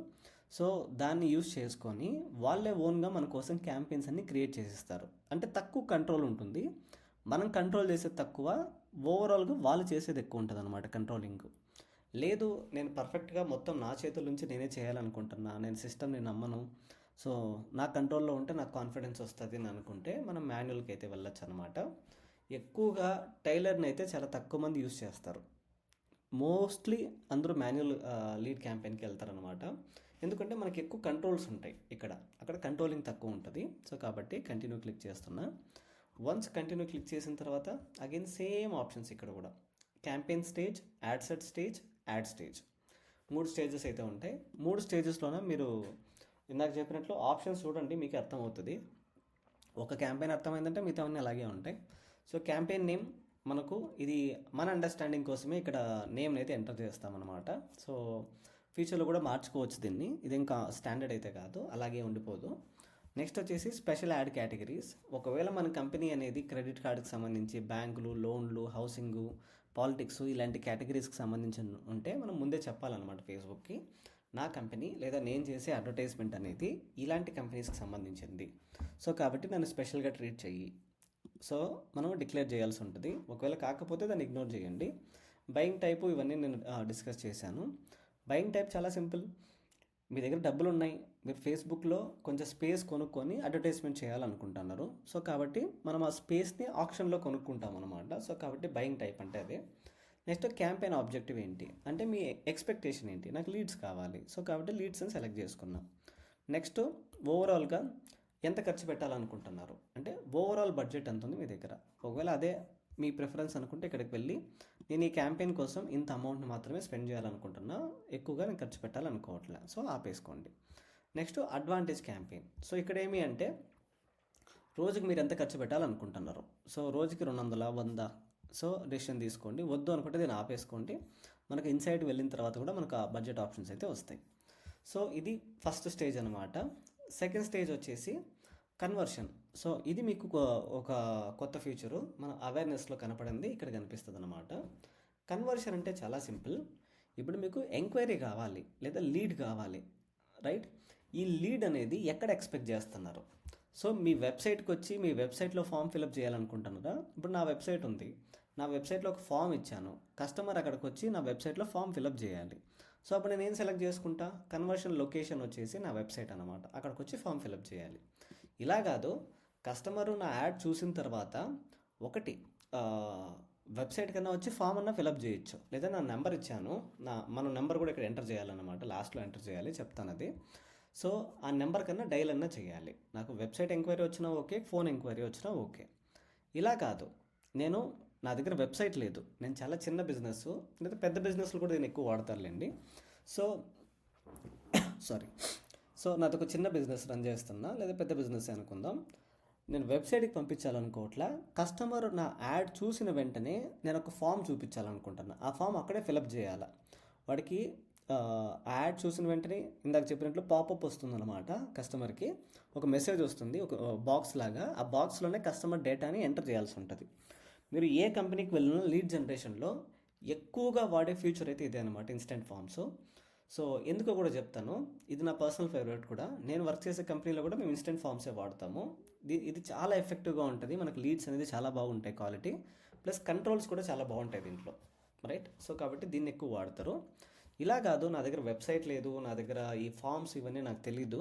సో దాన్ని యూస్ చేసుకొని వాళ్ళే ఓన్గా మన కోసం క్యాంపెయిన్స్ అన్ని క్రియేట్ చేసిస్తారు. అంటే తక్కువ కంట్రోల్ ఉంటుంది, మనం కంట్రోల్ చేసేది తక్కువ, ఓవరాల్గా వాళ్ళు చేసేది ఎక్కువ ఉంటుంది అనమాట కంట్రోలింగ్. లేదు నేను పర్ఫెక్ట్గా మొత్తం నా చేతుల నుంచి నేనే చేయాలనుకుంటున్నా, నేను సిస్టమ్ని నమ్మను, సో నా కంట్రోల్లో ఉంటే నాకు కాన్ఫిడెన్స్ వస్తుంది అని అనుకుంటే మనం మాన్యువల్కి అయితే వెళ్ళొచ్చు అనమాట. ఎక్కువగా టైలర్ని అయితే చాలా తక్కువ మంది యూస్ చేస్తారు. మోస్ట్లీ అందరూ మాన్యువల్ లీడ్ క్యాంపెయిన్కి వెళ్తారనమాట. ఎందుకంటే మనకి ఎక్కువ కంట్రోల్స్ ఉంటాయి ఇక్కడ, అక్కడ కంట్రోలింగ్ తక్కువ ఉంటుంది. సో కాబట్టి కంటిన్యూ క్లిక్ చేస్తున్నా. వన్స్ కంటిన్యూ క్లిక్ చేసిన తర్వాత అగైన్ సేమ్ ఆప్షన్స్ ఇక్కడ కూడా campaign stage, add set stage, add stage, 3 stages అయితే ఉంటాయి. 3 స్టేజెస్లోనే మీరు ఇందాక చెప్పినట్లు ఆప్షన్స్ చూడండి, మీకు అర్థమవుతుంది. ఒక క్యాంపెయిన్ అర్థమైందంటే మిగతావన్నీ అలాగే ఉంటాయి. సో క్యాంపెయిన్ నేమ్ మనకు ఇది మన అండర్స్టాండింగ్ కోసమే ఇక్కడ నేమ్ అయితే ఎంటర్ చేస్తామన్నమాట. సో ఫ్యూచర్లో కూడా మార్చుకోవచ్చు దీన్ని, ఇది ఇంకా స్టాండర్డ్ అయితే కాదు, అలాగే ఉండిపోదు. నెక్స్ట్ వచ్చేసి స్పెషల్ యాడ్ కేటగిరీస్. ఒకవేళ మన కంపెనీ అనేది క్రెడిట్ కార్డుకి సంబంధించి బ్యాంకులు, లోన్లు, హౌసింగు, పాలిటిక్స్ ఇలాంటి కేటగిరీస్కి సంబంధించి ఉంటే మనం ముందే చెప్పాలన్నమాట ఫేస్బుక్కి, నా కంపెనీ లేదా నేను చేసే అడ్వర్టైజ్మెంట్ అనేది ఇలాంటి కంపెనీస్కి సంబంధించింది, సో కాబట్టి నన్ను స్పెషల్గా ట్రీట్ చెయ్యి. సో మనం డిక్లేర్ చేయాల్సి ఉంటుంది. ఒకవేళ కాకపోతే దాన్ని ఇగ్నోర్ చేయండి. బయింగ్ టైపు ఇవన్నీ నేను డిస్కస్ చేశాను. బయింగ్ టైప్ చాలా సింపుల్. మీ దగ్గర డబ్బులు ఉన్నాయి, మీరు ఫేస్బుక్లో కొంచెం స్పేస్ కొనుక్కొని అడ్వర్టైజ్మెంట్ చేయాలనుకుంటున్నారు, సో కాబట్టి మనం ఆ స్పేస్ని ఆప్షన్లో కొనుక్కుంటాం అనమాట. సో కాబట్టి బయింగ్ టైప్ అంటే అదే. నెక్స్ట్ క్యాంపెయిన్ ఆబ్జెక్టివ్ ఏంటి అంటే మీ ఎక్స్పెక్టేషన్ ఏంటి, నాకు లీడ్స్ కావాలి, సో కాబట్టి లీడ్స్ అని సెలెక్ట్ చేసుకున్నాం. నెక్స్ట్ ఓవరాల్గా ఎంత ఖర్చు పెట్టాలనుకుంటున్నారు అంటే ఓవరాల్ బడ్జెట్ ఎంత ఉంది మీ దగ్గర. ఒకవేళ అదే మీ ప్రిఫరెన్స్ అనుకుంటే ఇక్కడికి వెళ్ళి నేను ఈ క్యాంపెయిన్ కోసం ఇంత అమౌంట్ని మాత్రమే స్పెండ్ చేయాలనుకుంటున్నా, ఎక్కువగా నేను ఖర్చు పెట్టాలనుకోవట్లే, సో ఆపేసుకోండి. Next advantage campaign. సో ఇక్కడ ఏమి అంటే రోజుకి మీరు ఎంత ఖర్చు పెట్టాలనుకుంటున్నారు, సో రోజుకి 200, 100, సో డెసిషన్ తీసుకోండి. వద్దు అనుకుంటే దీన్ని ఆపేసుకోండి. మనకు ఇన్సైట్ వెళ్ళిన తర్వాత కూడా మనకు ఆ బడ్జెట్ ఆప్షన్స్ అయితే వస్తాయి. సో ఇది ఫస్ట్ స్టేజ్ అనమాట. సెకండ్ స్టేజ్ వచ్చేసి కన్వర్షన్. సో ఇది మీకు ఒక కొత్త ఫీచరు మన అవేర్నెస్లో కనపడింది, ఇక్కడ కనిపిస్తుంది అనమాట. కన్వర్షన్ అంటే చాలా సింపుల్. ఇప్పుడు మీకు ఎంక్వైరీ కావాలి లేదా లీడ్ కావాలి, రైట్? ఈ లీడ్ అనేది ఎక్కడ ఎక్స్పెక్ట్ చేస్తున్నారు? సో మీ వెబ్సైట్కి వచ్చి మీ వెబ్సైట్లో ఫామ్ ఫిలప్ చేయాలనుకుంటున్నారా? ఇప్పుడు నా వెబ్సైట్ ఉంది, నా వెబ్సైట్లో ఒక ఫామ్ ఇచ్చాను, కస్టమర్ అక్కడికి వచ్చి నా వెబ్సైట్లో ఫామ్ ఫిలప్ చేయాలి. సో అప్పుడు నేను ఏం సెలెక్ట్ చేసుకుంటా? కన్వర్షన్ లొకేషన్ వచ్చేసి నా వెబ్సైట్ అనమాట, అక్కడికి వచ్చి ఫామ్ ఫిలప్ చేయాలి. ఇలా కాదు, కస్టమరు నా యాడ్ చూసిన తర్వాత ఒకటి వెబ్సైట్ కన్నా వచ్చి ఫామ్ అన్నా ఫిలప్ చేయొచ్చు, లేదా నా నెంబర్ ఇచ్చాను, మన నెంబర్ కూడా ఇక్కడ ఎంటర్ చేయాలన్నమాట, లాస్ట్లో ఎంటర్ చేయాలి, చెప్తాను అది. సో ఆ నెంబర్ కన్నా డైల్ అన్నా చేయాలి. నాకు వెబ్సైట్ ఎంక్వైరీ వచ్చినా ఓకే, ఫోన్ ఎంక్వైరీ వచ్చినా ఓకే. ఇలా కాదు, నా దగ్గర వెబ్సైట్ లేదు, నేను చాలా చిన్న బిజినెస్ లేదా పెద్ద బిజినెస్లు కూడా నేను ఎక్కువ వాడతారులేండి. సో నాది ఒక చిన్న బిజినెస్ రన్ చేస్తున్నా, లేదా పెద్ద బిజినెస్ అనుకుందాం, నేను వెబ్సైట్కి పంపించాలనుకోవట్లా, కస్టమర్ నా యాడ్ చూసిన వెంటనే నేను ఒక ఫామ్ చూపించాలనుకుంటున్నా, ఆ ఫామ్ అక్కడే ఫిలప్ చేయాలి. వాడికి యాడ్ చూసిన వెంటనే ఇందాక చెప్పినట్లు పాపప్ వస్తుందన్నమాట, కస్టమర్కి ఒక మెసేజ్ వస్తుంది, ఒక బాక్స్ లాగా, ఆ బాక్స్లోనే కస్టమర్ డేటాని ఎంటర్ చేయాల్సి ఉంటుంది. మీరు ఏ కంపెనీకి వెళ్ళినా లీడ్ జనరేషన్లో ఎక్కువగా వాడే ఫీచర్ అయితే ఇదే అనమాట, ఇన్స్టెంట్ ఫామ్స్. సో ఎందుకో కూడా చెప్తాను, ఇది నా పర్సనల్ ఫేవరెట్ కూడా. నేను వర్క్ చేసే కంపెనీలో కూడా మేము ఇన్స్టెంట్ ఫామ్సే వాడతాము. ఇది చాలా ఎఫెక్టివ్గా ఉంటుంది, మనకు లీడ్స్ అనేది చాలా బాగుంటాయి, క్వాలిటీ ప్లస్ కంట్రోల్స్ కూడా చాలా బాగుంటాయి దీంట్లో, రైట్? సో కాబట్టి దీన్ని ఎక్కువ వాడతారు. ఇలా కాదు, నా దగ్గర వెబ్సైట్ లేదు, నా దగ్గర ఈ ఫామ్స్ ఇవన్నీ నాకు తెలీదు,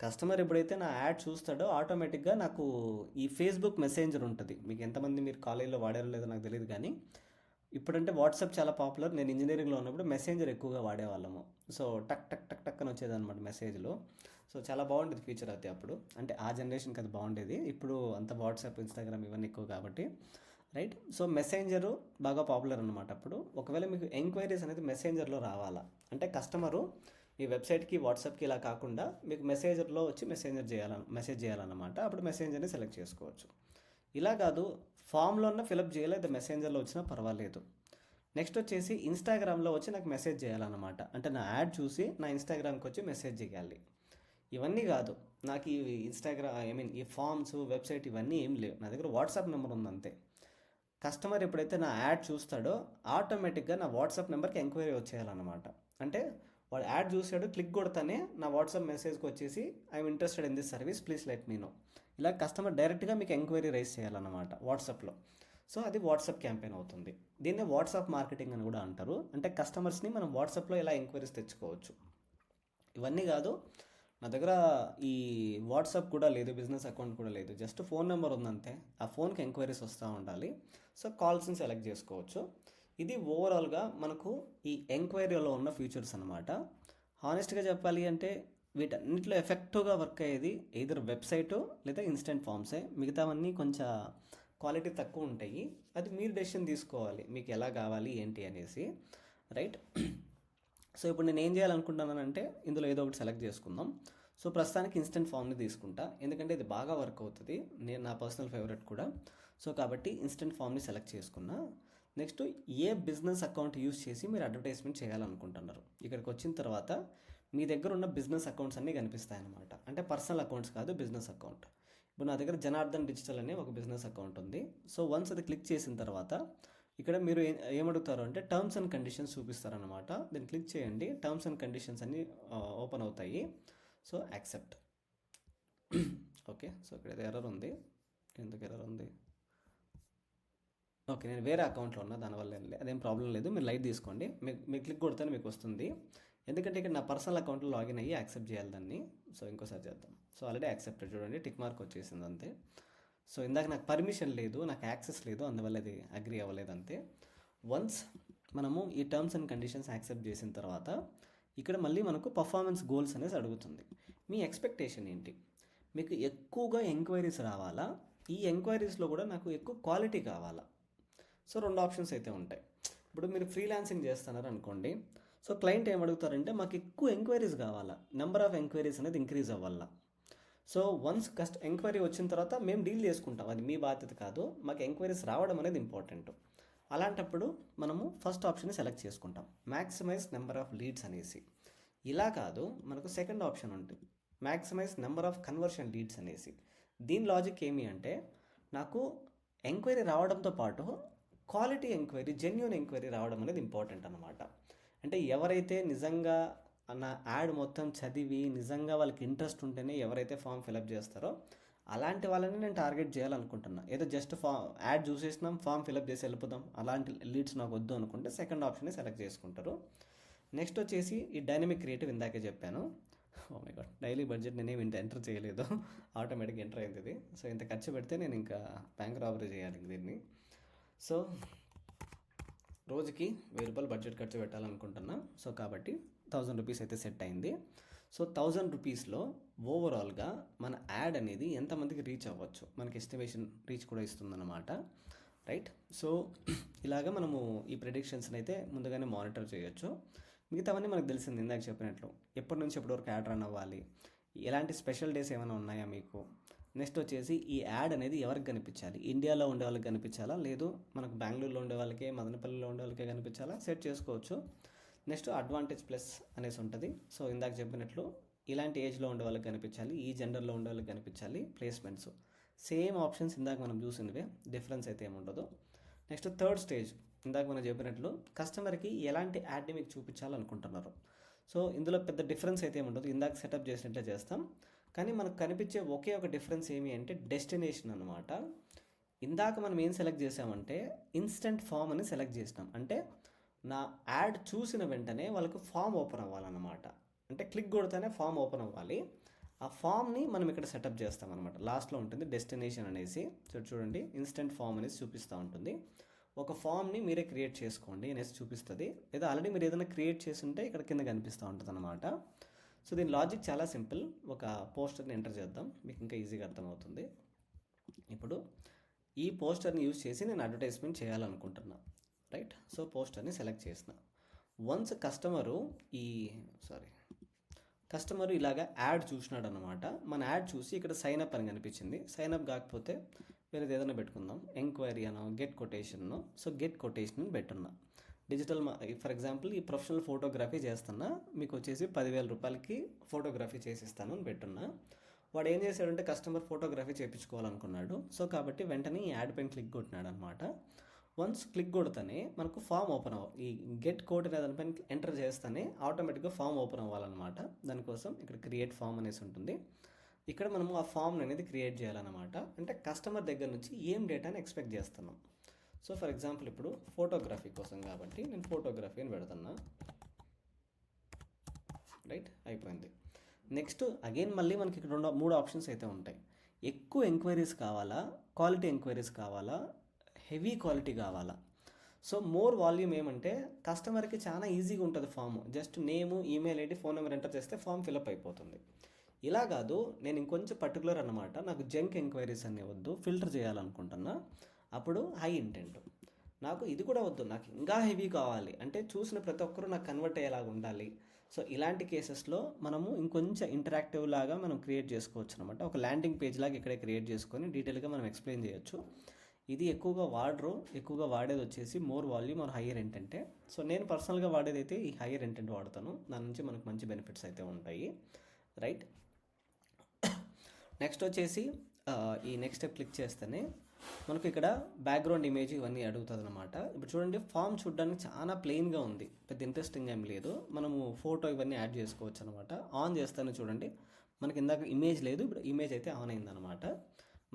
కస్టమర్ ఎప్పుడైతే నా యాడ్ చూస్తాడో ఆటోమేటిక్గా నాకు ఈ ఫేస్బుక్ మెసెంజర్ ఉంటుంది, మీకు ఎంతమంది మీరు కాలేజీలో వాడారో లేదో నాకు తెలియదు కానీ ఇప్పుడంటే వాట్సాప్ చాలా పాపులర్, నేను ఇంజనీరింగ్లో ఉన్నప్పుడు మెసెంజర్ ఎక్కువగా వాడేవాళ్ళము. సో టక్ టక్ టక్ టక్ అని వచ్చేదన్నమాట మెసేజ్లో. సో చాలా బాగుండేది ఫీచర్ అది అప్పుడు, అంటే ఆ జనరేషన్కి అది బాగుండేది. ఇప్పుడు అంత వాట్సాప్, ఇన్స్టాగ్రామ్ ఇవన్నీ ఎక్కువ కాబట్టి, రైట్? సో మెసెంజరు బాగా పాపులర్ అనమాట అప్పుడు. ఒకవేళ మీకు ఎంక్వైరీస్ అనేది మెసెంజర్లో రావాలా అంటే కస్టమరు మీ వెబ్సైట్కి, వాట్సాప్కి ఇలా కాకుండా మీకు మెసేంజర్లో వచ్చి మెసేజ్ చేయాలన్నమాట, అప్పుడు మెసెంజర్ని సెలెక్ట్ చేసుకోవచ్చు. ఇలా కాదు, ఫామ్లో ఉన్న ఫిలప్ చేయలేదు, మెసెంజర్లో వచ్చినా పర్వాలేదు. నెక్స్ట్ వచ్చేసి ఇన్స్టాగ్రామ్లో వచ్చి నాకు మెసేజ్ చేయాలన్నమాట, అంటే నా యాడ్ చూసి నా ఇన్స్టాగ్రామ్కి వచ్చి మెసేజ్ చేయాలి. ఇవన్నీ కాదు, నాకు ఈ ఈ ఫామ్స్, వెబ్సైట్ ఇవన్నీ ఏం లేవు, నా దగ్గర వాట్సాప్ నెంబర్ ఉంది అంతే. కస్టమర్ ఎప్పుడైతే నా యాడ్ చూస్తాడో ఆటోమేటిక్గా నా వాట్సాప్ నెంబర్కి ఎంక్వైరీ వచ్చేయాలన్నమాట. అంటే వాడు యాడ్ చూసాడు, క్లిక్ కొడతానే నా వాట్సాప్ మెసేజ్కి వచ్చేసి I'm interested in this service, please let me know. ఇలా కస్టమర్ డైరెక్ట్గా మీకు ఎంక్వైరీ రైజ్ చేయాలన్నమాట వాట్సాప్లో. సో అది వాట్సాప్ క్యాంపెయిన్ అవుతుంది. దీన్నే వాట్సాప్ మార్కెటింగ్ అని కూడా అంటారు. అంటే కస్టమర్స్ని మనం వాట్సాప్లో ఎలా ఎంక్వైరీస్ తెచ్చుకోవచ్చు. ఇవన్నీ కాదు, నా దగ్గర ఈ వాట్సాప్ కూడా లేదు, బిజినెస్ అకౌంట్ కూడా లేదు, జస్ట్ ఫోన్ నెంబర్ ఉందంతే. ఆ ఫోన్కి ఎంక్వైరీస్ వస్తూ ఉండాలి. సో కాల్స్ని సెలెక్ట్ చేసుకోవచ్చు. ఇది ఓవరాల్గా మనకు ఈ ఎంక్వైరీలో ఉన్న ఫీచర్స్ అనమాట. హానెస్ట్గా చెప్పాలి అంటే వీటన్నిటిలో ఎఫెక్టివ్గా వర్క్ అయ్యేది ఎయిదర్ వెబ్సైటు లేదా ఇన్స్టెంట్ ఫామ్సే. మిగతావన్నీ కొంచెం క్వాలిటీ తక్కువ ఉంటాయి. అది మీరు డెసిషన్ తీసుకోవాలి మీకు ఎలా కావాలి ఏంటి అనేసి, రైట్. సో ఇప్పుడు నేను ఏం చేయాలనుకుంటున్నానంటే ఇందులో ఏదో ఒకటి సెలెక్ట్ చేసుకుందాం. సో ప్రస్తుతానికి ఇన్స్టెంట్ ఫామ్ని తీసుకుంటా, ఎందుకంటే ఇది బాగా వర్క్ అవుతుంది, నేను నా పర్సనల్ ఫేవరెట్ కూడా. సో కాబట్టి ఇన్స్టెంట్ ఫామ్ని సెలెక్ట్ చేసుకున్నా. నెక్స్ట్ ఏ బిజినెస్ అకౌంట్ యూస్ చేసి మీరు అడ్వర్టైజ్మెంట్ చేయాలనుకుంటున్నారు. ఇక్కడికి వచ్చిన తర్వాత మీ దగ్గర ఉన్న బిజినెస్ అకౌంట్స్ అన్నీ కనిపిస్తాయి అన్నమాట. అంటే పర్సనల్ అకౌంట్స్ కాదు, బిజినెస్ అకౌంట్. ఇప్పుడు నా దగ్గర జనార్దన్ డిజిటల్ అనే ఒక బిజినెస్ అకౌంట్ ఉంది. సో వన్స్ అది క్లిక్ చేసిన తర్వాత ఇక్కడ మీరు ఏమడుగుతారు అంటే టర్మ్స్ అండ్ కండిషన్స్ చూపిస్తారనమాట. దీన్ని క్లిక్ చేయండి, టర్మ్స్ అండ్ కండిషన్స్ అన్నీ ఓపెన్ అవుతాయి. So accept. ఓకే, సో ఇక్కడ ఎర్రర్ ఉంది. ఎందుకు ఎర్రర్ ఉంది? ఓకే, నేను వేరే అకౌంట్లో ఉన్నా, దానివల్ల అదేం ప్రాబ్లం లేదు, మీరు లైట్ తీసుకోండి. మీరు క్లిక్ కొడితేనే మీకు వస్తుంది, ఎందుకంటే ఇక్కడ నా పర్సనల్ అకౌంట్లో లాగిన్ అయ్యి యాక్సెప్ట్ చేయాలి దాన్ని. సో ఇంకోసారి చేద్దాం. సో ఆల్రెడీ యాక్సెప్టెడ్, చూడండి టిక్ మార్క్ వచ్చేసింది అంతే. సో ఇందాక నాకు పర్మిషన్ లేదు, నాకు యాక్సెస్ లేదు, అందువల్ల అది అగ్రీ అవ్వలేదు అంతే. వన్స్ మనము ఈ టర్మ్స్ అండ్ కండిషన్స్ యాక్సెప్ట్ చేసిన తర్వాత ఇక్కడ మళ్ళీ మనకు పర్ఫార్మెన్స్ గోల్స్ అనేసి అడుగుతుంది. మీ ఎక్స్పెక్టేషన్ ఏంటి? మీకు ఎక్కువగా ఎంక్వైరీస్ రావాలా, ఈ ఎంక్వైరీస్లో కూడా నాకు ఎక్కువ క్వాలిటీ కావాలా? సో రెండు ఆప్షన్స్ అయితే ఉంటాయి. ఇప్పుడు మీరు ఫ్రీలాన్సింగ్ చేస్తున్నారు అనుకోండి. సో క్లయింట్ ఏమడుగుతారంటే మాకు ఎక్కువ ఎంక్వైరీస్ కావాలా, నెంబర్ ఆఫ్ ఎంక్వైరీస్ అనేది ఇంక్రీజ్ అవ్వాలా. సో వన్స్ ఎంక్వైరీ వచ్చిన తర్వాత మేము డీల్ చేసుకుంటాం, అది మీ బాధ్యత కాదు, మాకు ఎంక్వైరీస్ రావడం అనేది ఇంపార్టెంట్. అలాంటప్పుడు మనము ఫస్ట్ ఆప్షన్ సెలెక్ట్ చేసుకుంటాం, మ్యాక్సిమైజ్ నెంబర్ ఆఫ్ లీడ్స్ అనేసి. ఇలా కాదు, మనకు సెకండ్ ఆప్షన్ ఉంటుంది, maximise number of conversion leads అనేసి. దీని లాజిక్ ఏమి అంటే నాకు ఎంక్వైరీ రావడంతో పాటు క్వాలిటీ ఎంక్వైరీ, జెన్యూన్ ఎంక్వైరీ రావడం అనేది ఇంపార్టెంట్ అనమాట. అంటే ఎవరైతే నిజంగా నా యాడ్ మొత్తం చదివి నిజంగా వాళ్ళకి ఇంట్రెస్ట్ ఉంటేనే ఎవరైతే ఫామ్ ఫిలప్ చేస్తారో అలాంటి వాళ్ళని నేను టార్గెట్ చేయాలనుకుంటున్నా. ఏదో జస్ట్ యాడ్ చూసేసినాం, ఫామ్ ఫిలప్ చేసి వెళ్ళిపోదాం, అలాంటి లీడ్స్ నాకు వద్దు అనుకుంటే సెకండ్ ఆప్షన్ని సెలెక్ట్ చేసుకుంటారు. నెక్స్ట్ వచ్చేసి ఈ డైనమిక్ క్రియేటివ్, ఇందాకే చెప్పాను. Oh my god, daily budget నేనేమి ఇంత ఎంటర్ చేయలేదు, ఆటోమేటిక్గా ఎంటర్ అయింది ఇది. సో ఇంత ఖర్చు పెడితే నేను ఇంకా బ్యాంక్ రాబరీ చేయాలి దీన్ని. సో రోజుకి 1000 రూపాయలు బడ్జెట్ ఖర్చు పెట్టాలనుకుంటున్నా. సో కాబట్టి 1000 రూపీస్ అయితే సెట్ అయింది. సో 1000 రూపీస్లో ఓవరాల్గా మన యాడ్ అనేది ఎంతమందికి రీచ్ అవ్వచ్చు, మనకి ఎస్టిమేషన్ రీచ్ కూడా ఇస్తుందన్నమాట, రైట్. సో ఇలాగ మనము ఈ ప్రెడిక్షన్స్ని అయితే ముందుగానే మానిటర్ చేయొచ్చు. మిగతావన్నీ మనకు తెలిసింది ఇందాక చెప్పినట్లు, ఎప్పటి నుంచి ఎప్పటి వరకు యాడ్ రన్ అవ్వాలి, ఎలాంటి స్పెషల్ డేస్ ఏమైనా ఉన్నాయా మీకు. నెక్స్ట్ వచ్చేసి ఈ యాడ్ అనేది ఎవరికి కనిపించాలి, ఇండియాలో ఉండే వాళ్ళకి కనిపించాలా, లేదు మనకు బెంగళూరులో ఉండే వాళ్ళకే, మదనపల్లిలో ఉండే వాళ్ళకే కనిపించాలా, సెట్ చేసుకోవచ్చు. నెక్స్ట్ అడ్వాంటేజ్ ప్లస్ అనేసి ఉంటుంది. సో ఇందాక చెప్పినట్లు ఇలాంటి ఏజ్లో ఉండే వాళ్ళకి కనిపించాలి, ఈ జెండర్లో ఉండే వాళ్ళకి కనిపించాలి. ప్లేస్మెంట్స్ సేమ్ ఆప్షన్స్ ఇందాక మనం చూసినవే, డిఫరెన్స్ అయితే ఏముండదు. నెక్స్ట్ థర్డ్ స్టేజ్, ఇందాక మనం చెప్పినట్లు కస్టమర్కి ఎలాంటి యాడ్ని మీకు చూపించాలనుకుంటున్నారు. సో ఇందులో పెద్ద డిఫరెన్స్ అయితే ఏముండదు, ఇందాక సెటప్ చేసినట్లే చేస్తాం. కానీ మనకు కనిపించే ఒకే ఒక డిఫరెన్స్ ఏమి అంటే డెస్టినేషన్ అనమాట. ఇందాక మనం ఏం సెలెక్ట్ చేసామంటే ఇన్స్టెంట్ ఫామ్ అని సెలెక్ట్ చేసినాం. అంటే నా యాడ్ చూసిన వెంటనే వాళ్ళకు ఫామ్ ఓపెన్ అవ్వాలన్నమాట. అంటే క్లిక్ కొడితేనే ఫామ్ ఓపెన్ అవ్వాలి. ఆ ఫామ్ని మనం ఇక్కడ సెటప్ చేస్తాం అనమాట. లాస్ట్లో ఉంటుంది డెస్టినేషన్ అనేసి. సో చూడండి, ఇన్స్టెంట్ ఫామ్ అనేసి చూపిస్తూ ఉంటుంది. ఒక ఫామ్ని మీరే క్రియేట్ చేసుకోండి అనేసి చూపిస్తుంది. లేదా ఆల్రెడీ మీరు ఏదైనా క్రియేట్ చేసి ఉంటే ఇక్కడ కింద కనిపిస్తూ ఉంటుంది అనమాట. సో దీని లాజిక్ చాలా సింపుల్. ఒక పోస్టర్ని ఎంటర్ చేద్దాం, మీకు ఇంకా ఈజీగా అర్థమవుతుంది. ఇప్పుడు ఈ పోస్టర్ని యూజ్ చేసి నేను అడ్వర్టైజ్మెంట్ చేయాలనుకుంటున్నా, రైట్. సో పోస్టర్ని సెలెక్ట్ చేసిన వన్స్ కస్టమరు ఇలాగా యాడ్ చూసినాడు అనమాట. మన యాడ్ చూసి ఇక్కడ సైన్ అప్ అని కనిపించింది. సైన్ అప్ కాకపోతే వేరేది ఏదైనా పెట్టుకుందాం, ఎంక్వైరీ అనో గెట్ కొటేషన్నో. సో గెట్ కొటేషన్ పెట్టున్నా. డిజిటల్ ఫర్ ఎగ్జాంపుల్ ఈ ప్రొఫెషనల్ ఫోటోగ్రఫీ చేస్తున్నా, మీకు వచ్చేసి 10,000 రూపాయలకి ఫోటోగ్రఫీ చేసిస్తాను అని పెట్టున్నా. వాడు ఏం చేశాడంటే కస్టమర్ ఫోటోగ్రఫీ చేయించుకోవాలనుకున్నాడు. సో కాబట్టి వెంటనే ఈ యాడ్ పైన క్లిక్ కొట్టినాడు అనమాట. వన్స్ క్లిక్ కొడితేనే మనకు ఫామ్ ఓపెన్ ఈ గెట్ కోడ్ అనే దానిపైన ఎంటర్ చేస్తేనే ఆటోమేటిక్గా ఫామ్ ఓపెన్ అవ్వాలన్నమాట. దానికోసం ఇక్కడ క్రియేట్ ఫామ్ అనేసి ఉంటుంది. ఇక్కడ మనము ఆ ఫామ్ అనేది క్రియేట్ చేయాలన్నమాట. అంటే కస్టమర్ దగ్గర నుంచి ఏం డేటాని ఎక్స్పెక్ట్ చేస్తున్నాం. సో ఫర్ ఎగ్జాంపుల్ ఇప్పుడు ఫోటోగ్రఫీ కోసం కాబట్టి నేను ఫోటోగ్రఫీ అని పెడుతున్నా. రైట్, అయిపోయింది. నెక్స్ట్ అగైన్ మళ్ళీ మనకి ఇక్కడ 3 ఆప్షన్స్ అయితే ఉంటాయి. ఎక్కువ ఎంక్వైరీస్ కావాలా, క్వాలిటీ ఎంక్వైరీస్ కావాలా, హెవీ క్వాలిటీ కావాలా. సో మోర్ వాల్యూమ్ ఏమంటే కస్టమర్కి చాలా ఈజీగా ఉంటుంది form. Just name, email ID, phone number enter చేస్తే ఫామ్ ఫిలప్ అయిపోతుంది. ఇలా కాదు, నేను ఇంకొంచెం పర్టికులర్ అనమాట. నాకు జంక్ ఎంక్వైరీస్ అనే వద్దు, ఫిల్టర్ చేయాలనుకుంటున్నా. అప్పుడు హై ఇంటెంట్. నాకు ఇది కూడా వద్దు, నాకు ఇంకా హెవీ కావాలి అంటే చూసిన ప్రతి ఒక్కరూ నాకు కన్వర్ట్ అయ్యేలాగా ఉండాలి. సో ఇలాంటి కేసెస్లో మనము ఇంకొంచెం ఇంటరాక్టివ్ లాగా మనం క్రియేట్ చేసుకోవచ్చు అనమాట. ఒక ల్యాండింగ్ పేజ్ లాగా ఇక్కడే క్రియేట్ చేసుకొని డీటెయిల్గా మనం ఎక్స్ప్లెయిన్ చేయొచ్చు. ఇది ఎక్కువగా ఎక్కువగా వాడేది వచ్చేసి మోర్ వాల్యూమ్ ఆర్ హైయర్ ఇంటెంటే. సో నేను పర్సనల్గా వాడేది అయితే ఈ హైయర్ ఇంటెంట్ వాడతాను. దాని నుంచి మనకు మంచి బెనిఫిట్స్ అయితే ఉంటాయి. రైట్, నెక్స్ట్ వచ్చేసి ఈ నెక్స్ట్ స్టెప్ క్లిక్ చేస్తేనే మనకు ఇక్కడ బ్యాక్గ్రౌండ్ ఇమేజ్ ఇవన్నీ అడుగుతుంది అనమాట. ఇప్పుడు చూడండి, ఫామ్ చూడడానికి చాలా ప్లెయిన్గా ఉంది, పెద్ద ఇంట్రెస్టింగ్ ఏం లేదు. మనము ఫోటో ఇవన్నీ యాడ్ చేసుకోవచ్చు అనమాట. ఆన్ చేస్తాను చూడండి, మనకి ఇందాక ఇమేజ్ లేదు, ఇప్పుడు ఇమేజ్ అయితే ఆన్ అయిందనమాట.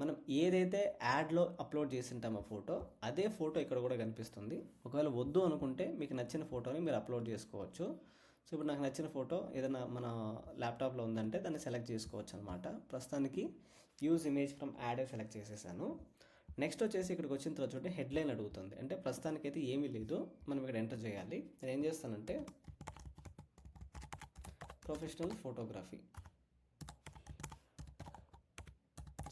మనం ఏదైతే యాడ్లో అప్లోడ్ చేసి ఉంటామో ఫోటో, అదే ఫోటో ఇక్కడ కూడా కనిపిస్తుంది. ఒకవేళ వద్దు అనుకుంటే మీకు నచ్చిన ఫోటోని మీరు అప్లోడ్ చేసుకోవచ్చు. సో ఇప్పుడు నాకు నచ్చిన ఫోటో ఏదైనా మన ల్యాప్టాప్లో ఉందంటే దాన్ని సెలెక్ట్ చేసుకోవచ్చు అనమాట. ప్రస్తుతానికి use image from add select చేసేసాను. నెక్స్ట్ వచ్చేసి ఇక్కడికి వచ్చిన తర్వాత చూడండి, హెడ్లైన్ అడుగుతుంది. అంటే ప్రస్తుతానికైతే ఏమీ లేదు, మనం ఇక్కడ ఎంటర్ చేయాలి. నేను ఏం చేస్తానంటే ప్రొఫెషనల్ ఫోటోగ్రఫీ,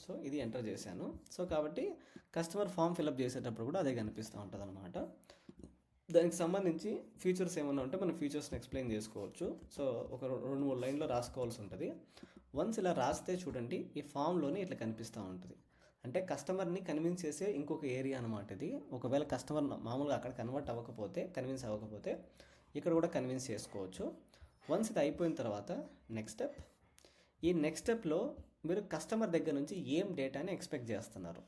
సో ఇది ఎంటర్ చేశాను. సో కాబట్టి కస్టమర్ ఫామ్ ఫిలప్ చేసేటప్పుడు కూడా అదే కనిపిస్తూ ఉంటుంది అనమాట. దానికి సంబంధించి ఫీచర్స్ ఏమన్నా ఉంటే మనం ఫీచర్స్ని ఎక్స్ప్లెయిన్ చేసుకోవచ్చు. సో ఒక 2-3 లైన్లో రాసుకోవాల్సి ఉంటుంది. వన్స్ ఇలా రాస్తే చూడండి, ఈ ఫామ్లోనే ఇట్లా కనిపిస్తూ ఉంటుంది. అంటే కస్టమర్ని కన్విన్స్ చేసే ఇంకొక ఏరియా అనమాట ఇది. ఒకవేళ కస్టమర్ మామూలుగా అక్కడ కన్విన్స్ అవ్వకపోతే ఇక్కడ కూడా కన్విన్స్ చేసుకోవచ్చు. వన్స్ ఇది అయిపోయిన తర్వాత నెక్స్ట్ స్టెప్. ఈ నెక్స్ట్ స్టెప్లో మీరు కస్టమర్ దగ్గర నుంచి ఏం డేటాని ఎక్స్పెక్ట్ చేస్తున్నారు.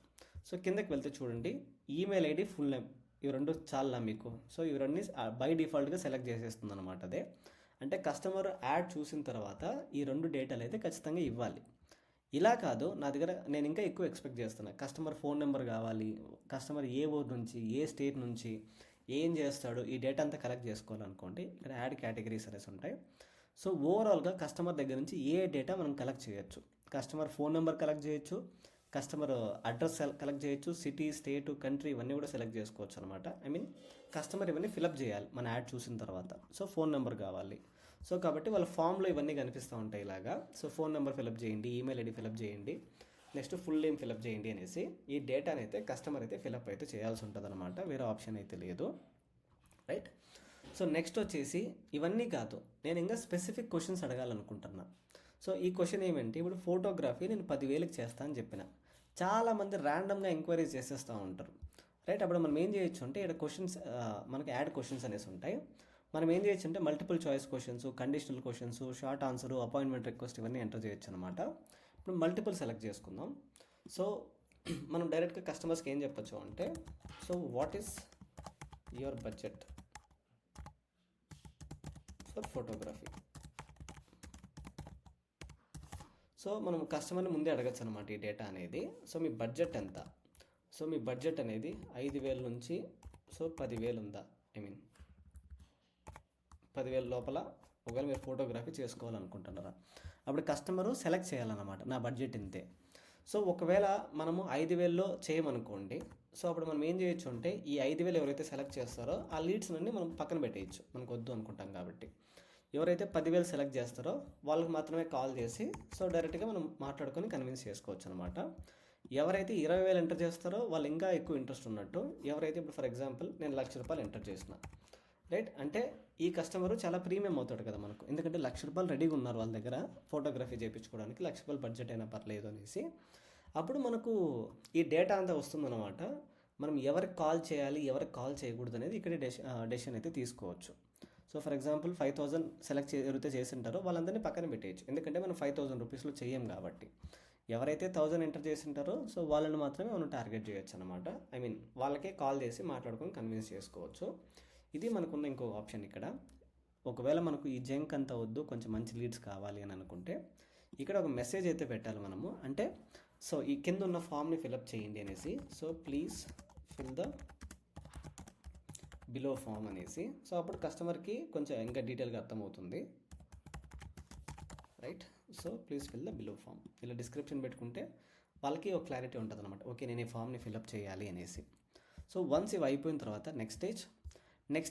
సో కిందకి వెళ్తే చూడండి, ఈమెయిల్ ఐడి, ఫుల్ నేమ్, ఇవి 2 చాలా మీకు. సో ఇవి 2 బై డిఫాల్ట్గా సెలెక్ట్ చేసేస్తుంది అనమాట. అదే అంటే కస్టమర్ యాడ్ చూసిన తర్వాత ఈ 2 డేటాలు అయితే ఖచ్చితంగా ఇవ్వాలి. ఇలా కాదు, నా దగ్గర నేను ఇంకా ఎక్కువ ఎక్స్పెక్ట్ చేస్తున్నాను. కస్టమర్ ఫోన్ నెంబర్ కావాలి, కస్టమర్ ఏ ఊరు నుంచి, ఏ స్టేట్ నుంచి, ఏం చేస్తాడు, ఈ డేటా అంతా కలెక్ట్ చేసుకోవాలనుకోండి. ఇక్కడ యాడ్ కేటగిరీస్ అనేసి ఉంటాయి. సో ఓవరాల్గా కస్టమర్ దగ్గర నుంచి ఏ డేటా మనం కలెక్ట్ చేయొచ్చు. కస్టమర్ ఫోన్ నెంబర్ కలెక్ట్ చేయొచ్చు, కస్టమర్ అడ్రస్ కలెక్ట్ చేయొచ్చు, సిటీ, స్టేట్, కంట్రీ ఇవన్నీ కూడా సెలెక్ట్ చేసుకోవచ్చు అనమాట. కస్టమర్ ఇవన్నీ ఫిలప్ చేయాలి మన యాడ్ చూసిన తర్వాత. సో ఫోన్ నెంబర్ కావాలి. సో కాబట్టి వాళ్ళ ఫామ్లో ఇవన్నీ కనిపిస్తూ ఉంటాయి ఇలాగా. సో ఫోన్ నెంబర్ ఫిలప్ చేయండి, ఈమెయిల్ ఐడి ఫిలప్ చేయండి, నెక్స్ట్ ఫుల్ నేమ్ ఫిలప్ చేయండి అనేసి ఈ డేటాని అయితే కస్టమర్ అయితే ఫిలప్ అయితే చేయాల్సి ఉంటుంది అనమాట. వేరే ఆప్షన్ అయితే లేదు. రైట్, సో నెక్స్ట్ వచ్చేసి ఇవన్నీ కాదు, నేను ఇంకా స్పెసిఫిక్ క్వశ్చన్స్ అడగాలనుకుంటున్నా. సో ఈ క్వశ్చన్ ఏమంటే, ఇప్పుడు ఫోటోగ్రఫీ నేను 10,000కి చేస్తాను అని చెప్పిన. చాలామంది ర్యాండమ్గా ఎంక్వైరీస్ చేసేస్తూ ఉంటారు. రైట్, అప్పుడు మనం ఏం చేయొచ్చు అంటే ఇక్కడ క్వశ్చన్స్ మనకి యాడ్ క్వశ్చన్స్ అనేసి ఉంటాయి. మనం ఏం చేయొచ్చు అంటే multiple choice questions, conditional questions, short answer, appointment request ఇవన్నీ ఎంటర్ చేయొచ్చు అనమాట. ఇప్పుడు మల్టిపుల్ సెలెక్ట్ చేసుకుందాం. సో మనం డైరెక్ట్గా కస్టమర్స్కి ఏం చెప్పచ్చు అంటే, so what is your budget for photography. So మనం కస్టమర్ని ముందే అడగచ్చు అనమాట ఈ డేటా అనేది. సో మీ బడ్జెట్ ఎంత, సో మీ బడ్జెట్ అనేది 5,000 నుంచి 10,000 ఉందా, 10,000 లోపల ఒకవేళ మీరు ఫోటోగ్రఫీ చేసుకోవాలనుకుంటున్నారా, అప్పుడు కస్టమరు సెలెక్ట్ చేయాలన్నమాట నా బడ్జెట్ ఇంతే. సో ఒకవేళ మనము 5,000లో చేయమనుకోండి, సో అప్పుడు మనం ఏం చేయొచ్చు అంటే ఈ 5,000 ఎవరైతే సెలెక్ట్ చేస్తారో ఆ లీడ్స్ నుండి మనం పక్కన పెట్టేయచ్చు, మనకు వద్దు అనుకుంటాం కాబట్టి. ఎవరైతే 10,000 సెలెక్ట్ చేస్తారో వాళ్ళకి మాత్రమే కాల్ చేసి సో డైరెక్ట్గా మనం మాట్లాడుకొని కన్విన్స్ చేసుకోవచ్చు అనమాట. ఎవరైతే 20,000 ఎంటర్ చేస్తారో వాళ్ళు ఇంకా ఎక్కువ ఇంట్రెస్ట్ ఉన్నట్టు. ఎవరైతే ఇప్పుడు ఫర్ ఎగ్జాంపుల్ నేను ₹1,00,000 ఎంటర్ చేసిన, రైట్, అంటే ఈ కస్టమరు చాలా ప్రీమియం అవుతాడు కదా మనకు, ఎందుకంటే ₹1,00,000 రెడీగా ఉన్నారు వాళ్ళ దగ్గర ఫోటోగ్రఫీ చేయించుకోవడానికి, ₹1,00,000 బడ్జెట్ అయినా పర్లేదు అనేసి. అప్పుడు మనకు ఈ డేటా అంతా వస్తుందన్నమాట. మనం ఎవరికి కాల్ చేయాలి, ఎవరికి కాల్ చేయకూడదు అనేది ఇక్కడ డెసిషన్ అయితే తీసుకోవచ్చు. సో ఫర్ ఎగ్జాంపుల్ 5,000 ఎవరైతే చేసింటారో వాళ్ళందరినీ పక్కన పెట్టేయచ్చు, ఎందుకంటే మనం 5,000 రూపీస్లో చేయం కాబట్టి. ఎవరైతే 1000 ఎంటర్ చేసి ఉంటారో సో వాళ్ళని మాత్రమే మనం టార్గెట్ చేయొచ్చు అనమాట. ఐ మీన్ వాళ్ళకే కాల్ చేసి మాట్లాడుకొని కన్విన్స్ చేసుకోవచ్చు. ఇది మనకున్న ఇంకో ఆప్షన్ ఇక్కడ. ఒకవేళ మనకు ఈ జంక్ అంతా వద్దు, కొంచెం మంచి లీడ్స్ కావాలి అని అనుకుంటే ఇక్కడ ఒక మెసేజ్ అయితే పెట్టాలి మనము. అంటే సో ఈ కింద ఉన్న ఫామ్ని ఫిలప్ చేయండి అనేసి, so please fill the below form అనేసి. సో అప్పుడు కస్టమర్కి కొంచెం ఇంకా డీటెయిల్గా అర్థమవుతుంది, right. So please fill the below form ఇలా డిస్క్రిప్షన్ పెట్టుకుంటే వాళ్ళకి ఒక క్లారిటీ ఉంటుంది అనమాట. ఓకే, నేను ఈ ఫామ్ని ఫిలప్ చేయాలి అనేసి. సో వన్స్ ఇవి అయిపోయిన తర్వాత నెక్స్ట్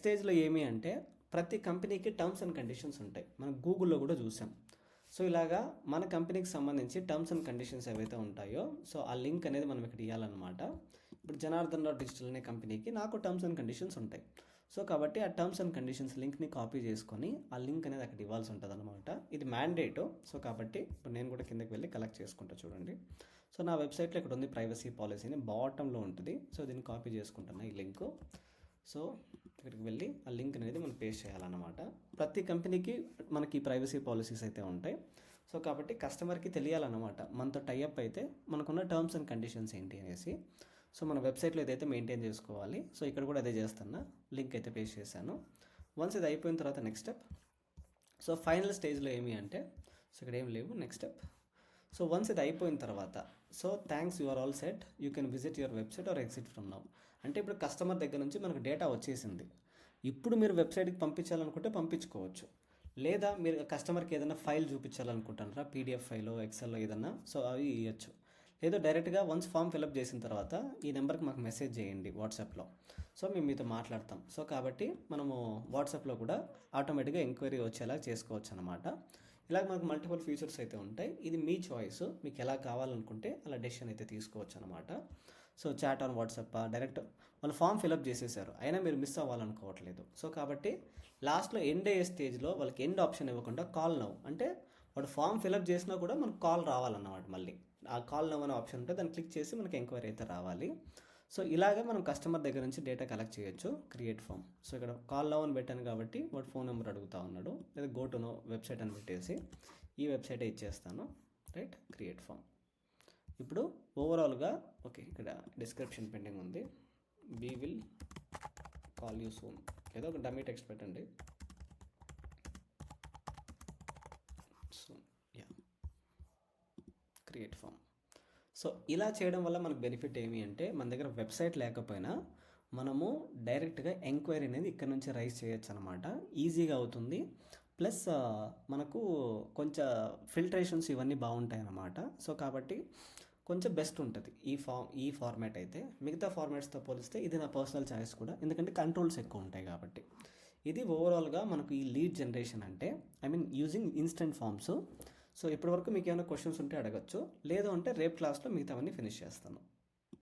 స్టేజ్లో ఏమి అంటే ప్రతి కంపెనీకి టర్మ్స్ అండ్ కండిషన్స్ ఉంటాయి. మనం గూగుల్లో కూడా చూసాం. సో ఇలాగా మన కంపెనీకి సంబంధించి టర్మ్స్ అండ్ కండిషన్స్ ఏవైతే ఉంటాయో సో ఆ లింక్ అనేది మనం ఇక్కడ ఇవ్వాలన్నమాట. ఇప్పుడు జనార్దన్ రావు డిజిటల్ అనే కంపెనీకి నాకు టర్మ్స్ అండ్ కండిషన్స్ ఉంటాయి. సో కాబట్టి ఆ టర్మ్స్ అండ్ కండిషన్స్ లింక్ని కాపీ చేసుకొని ఆ లింక్ అనేది అక్కడ ఇవ్వాల్సి ఉంటుంది అనమాట. ఇది మ్యాండేట్. సో కాబట్టి ఇప్పుడు నేను కూడా కిందకి వెళ్ళి కలెక్ట్ చేసుకుంటా చూడండి. సో నా వెబ్సైట్లో ఇక్కడ ఉంది ప్రైవసీ పాలసీని, బాటంలో ఉంటుంది. సో దీన్ని కాపీ చేసుకుంటున్నా ఈ లింకు. సో ఇక్కడికి వెళ్ళి ఆ లింక్ అనేది మనం పేస్ట్ చేయాలన్నమాట. ప్రతి కంపెనీకి మనకి ప్రైవసీ పాలసీస్ అయితే ఉంటాయి. సో కాబట్టి కస్టమర్కి తెలియాలన్నమాట మనతో టైఅప్ అయితే మనకున్న టర్మ్స్ అండ్ కండిషన్స్ ఏంటి అనేసి. సో మన వెబ్సైట్లో ఇదైతే మెయింటైన్ చేసుకోవాలి. సో ఇక్కడ కూడా అదే చేస్తున్నా, లింక్ అయితే పేస్ట్ చేశాను. వన్స్ ఇది అయిపోయిన తర్వాత నెక్స్ట్ స్టెప్. సో ఫైనల్ స్టేజ్లో ఏమి అంటే సో ఇక్కడ ఏం లేవు, నెక్స్ట్ స్టెప్. సో వన్స్ ఇది అయిపోయిన తర్వాత so thanks you are all set, you can visit your website or exit from now. అంటే ఇప్పుడు కస్టమర్ దగ్గర నుంచి మనకు డేటా వచ్చేసింది. ఇప్పుడు మీరు వెబ్సైట్కి పంపించాలనుకుంటే పంపించుకోవచ్చు, లేదా మీరు కస్టమర్కి ఏదైనా ఫైల్ చూపించాలనుకుంటున్నారా, పీడిఎఫ్ ఫైలో, ఎక్సెల్లో ఏదన్నా, సో అవి ఇవ్వచ్చు. లేదా డైరెక్ట్గా వన్స్ ఫామ్ ఫిలప్ చేసిన తర్వాత ఈ నెంబర్కి మాకు మెసేజ్ చేయండి వాట్సాప్లో. సో మేము మీతో మాట్లాడతాం. సో కాబట్టి మనము వాట్సాప్లో కూడా ఆటోమేటిక్గా ఎంక్వైరీ వచ్చేలా చేసుకోవచ్చు అనమాట. ఇలాగ మనకు మల్టిపుల్ ఫీచర్స్ అయితే ఉంటాయి. ఇది మీ చాయిస్, మీకు ఎలా కావాలనుకుంటే అలా డెసిషన్ అయితే తీసుకోవచ్చు అనమాట. So chat on WhatsApp direct వాళ్ళు ఫామ్ ఫిలప్ చేసేసారు, అయినా మీరు మిస్ అవ్వాలనుకోవట్లేదు. సో కాబట్టి లాస్ట్లో ఎండ్ అయ్యే స్టేజ్లో వాళ్ళకి ఎండ్ ఆప్షన్ ఇవ్వకుండా కాల్ నౌ అంటే వాడు ఫామ్ ఫిలప్ చేసినా కూడా మనకు కాల్ రావాలన్నమాట. మళ్ళీ ఆ కాల్ నౌ అనే ఆప్షన్ ఉంటే దాన్ని క్లిక్ చేసి మనకి ఎంక్వైరీ అయితే రావాలి. సో ఇలాగే మనం కస్టమర్ దగ్గర నుంచి డేటా కలెక్ట్ చేయొచ్చు. Create form. సో ఇక్కడ కాల్ నౌ అని పెట్టాను కాబట్టి వాడు ఫోన్ నెంబర్ అడుగుతా ఉన్నాడు, లేదా గో టు నో వెబ్సైట్ అని పెట్టేసి ఈ వెబ్సైటే ఇచ్చేస్తాను, రైట్. Create form. ఇప్పుడు ఓవరాల్గా ఓకే, ఇక్కడ డిస్క్రిప్షన్ పెండింగ్ ఉంది. We will call you soon, ఏదో ఒక డమ్మీ టెక్స్ట్ పెట్టండి. Soon, yeah, create form. So ఇలా చేయడం వల్ల మనకు బెనిఫిట్ ఏమి అంటే మన దగ్గర వెబ్సైట్ లేకపోయినా మనము డైరెక్ట్గా ఎంక్వైరీ అనేది ఇక్కడ నుంచి రైజ్ చేయొచ్చు అనమాట. ఈజీగా అవుతుంది. ప్లస్ మనకు కొంచెం ఫిల్టరేషన్స్ ఇవన్నీ బాగుంటాయి అన్నమాట. సో కాబట్టి కొంచెం బెస్ట్ ఉంటుంది ఈ ఫార్మాట్ అయితే. మిగతా ఫార్మాట్స్తో పోలిస్తే ఇది నా పర్సనల్ చాయిస్ కూడా, ఎందుకంటే కంట్రోల్స్ ఎక్కువ ఉంటాయి కాబట్టి. ఇది ఓవరాల్గా మనకు ఈ లీడ్ జనరేషన్ అంటే I mean using instant forms. So ఇప్పటివరకు మీకు ఏమైనా క్వశ్చన్స్ ఉంటే అడగచ్చు, లేదు అంటే రేపు క్లాస్లో మిగతావన్నీ ఫినిష్ చేస్తాను.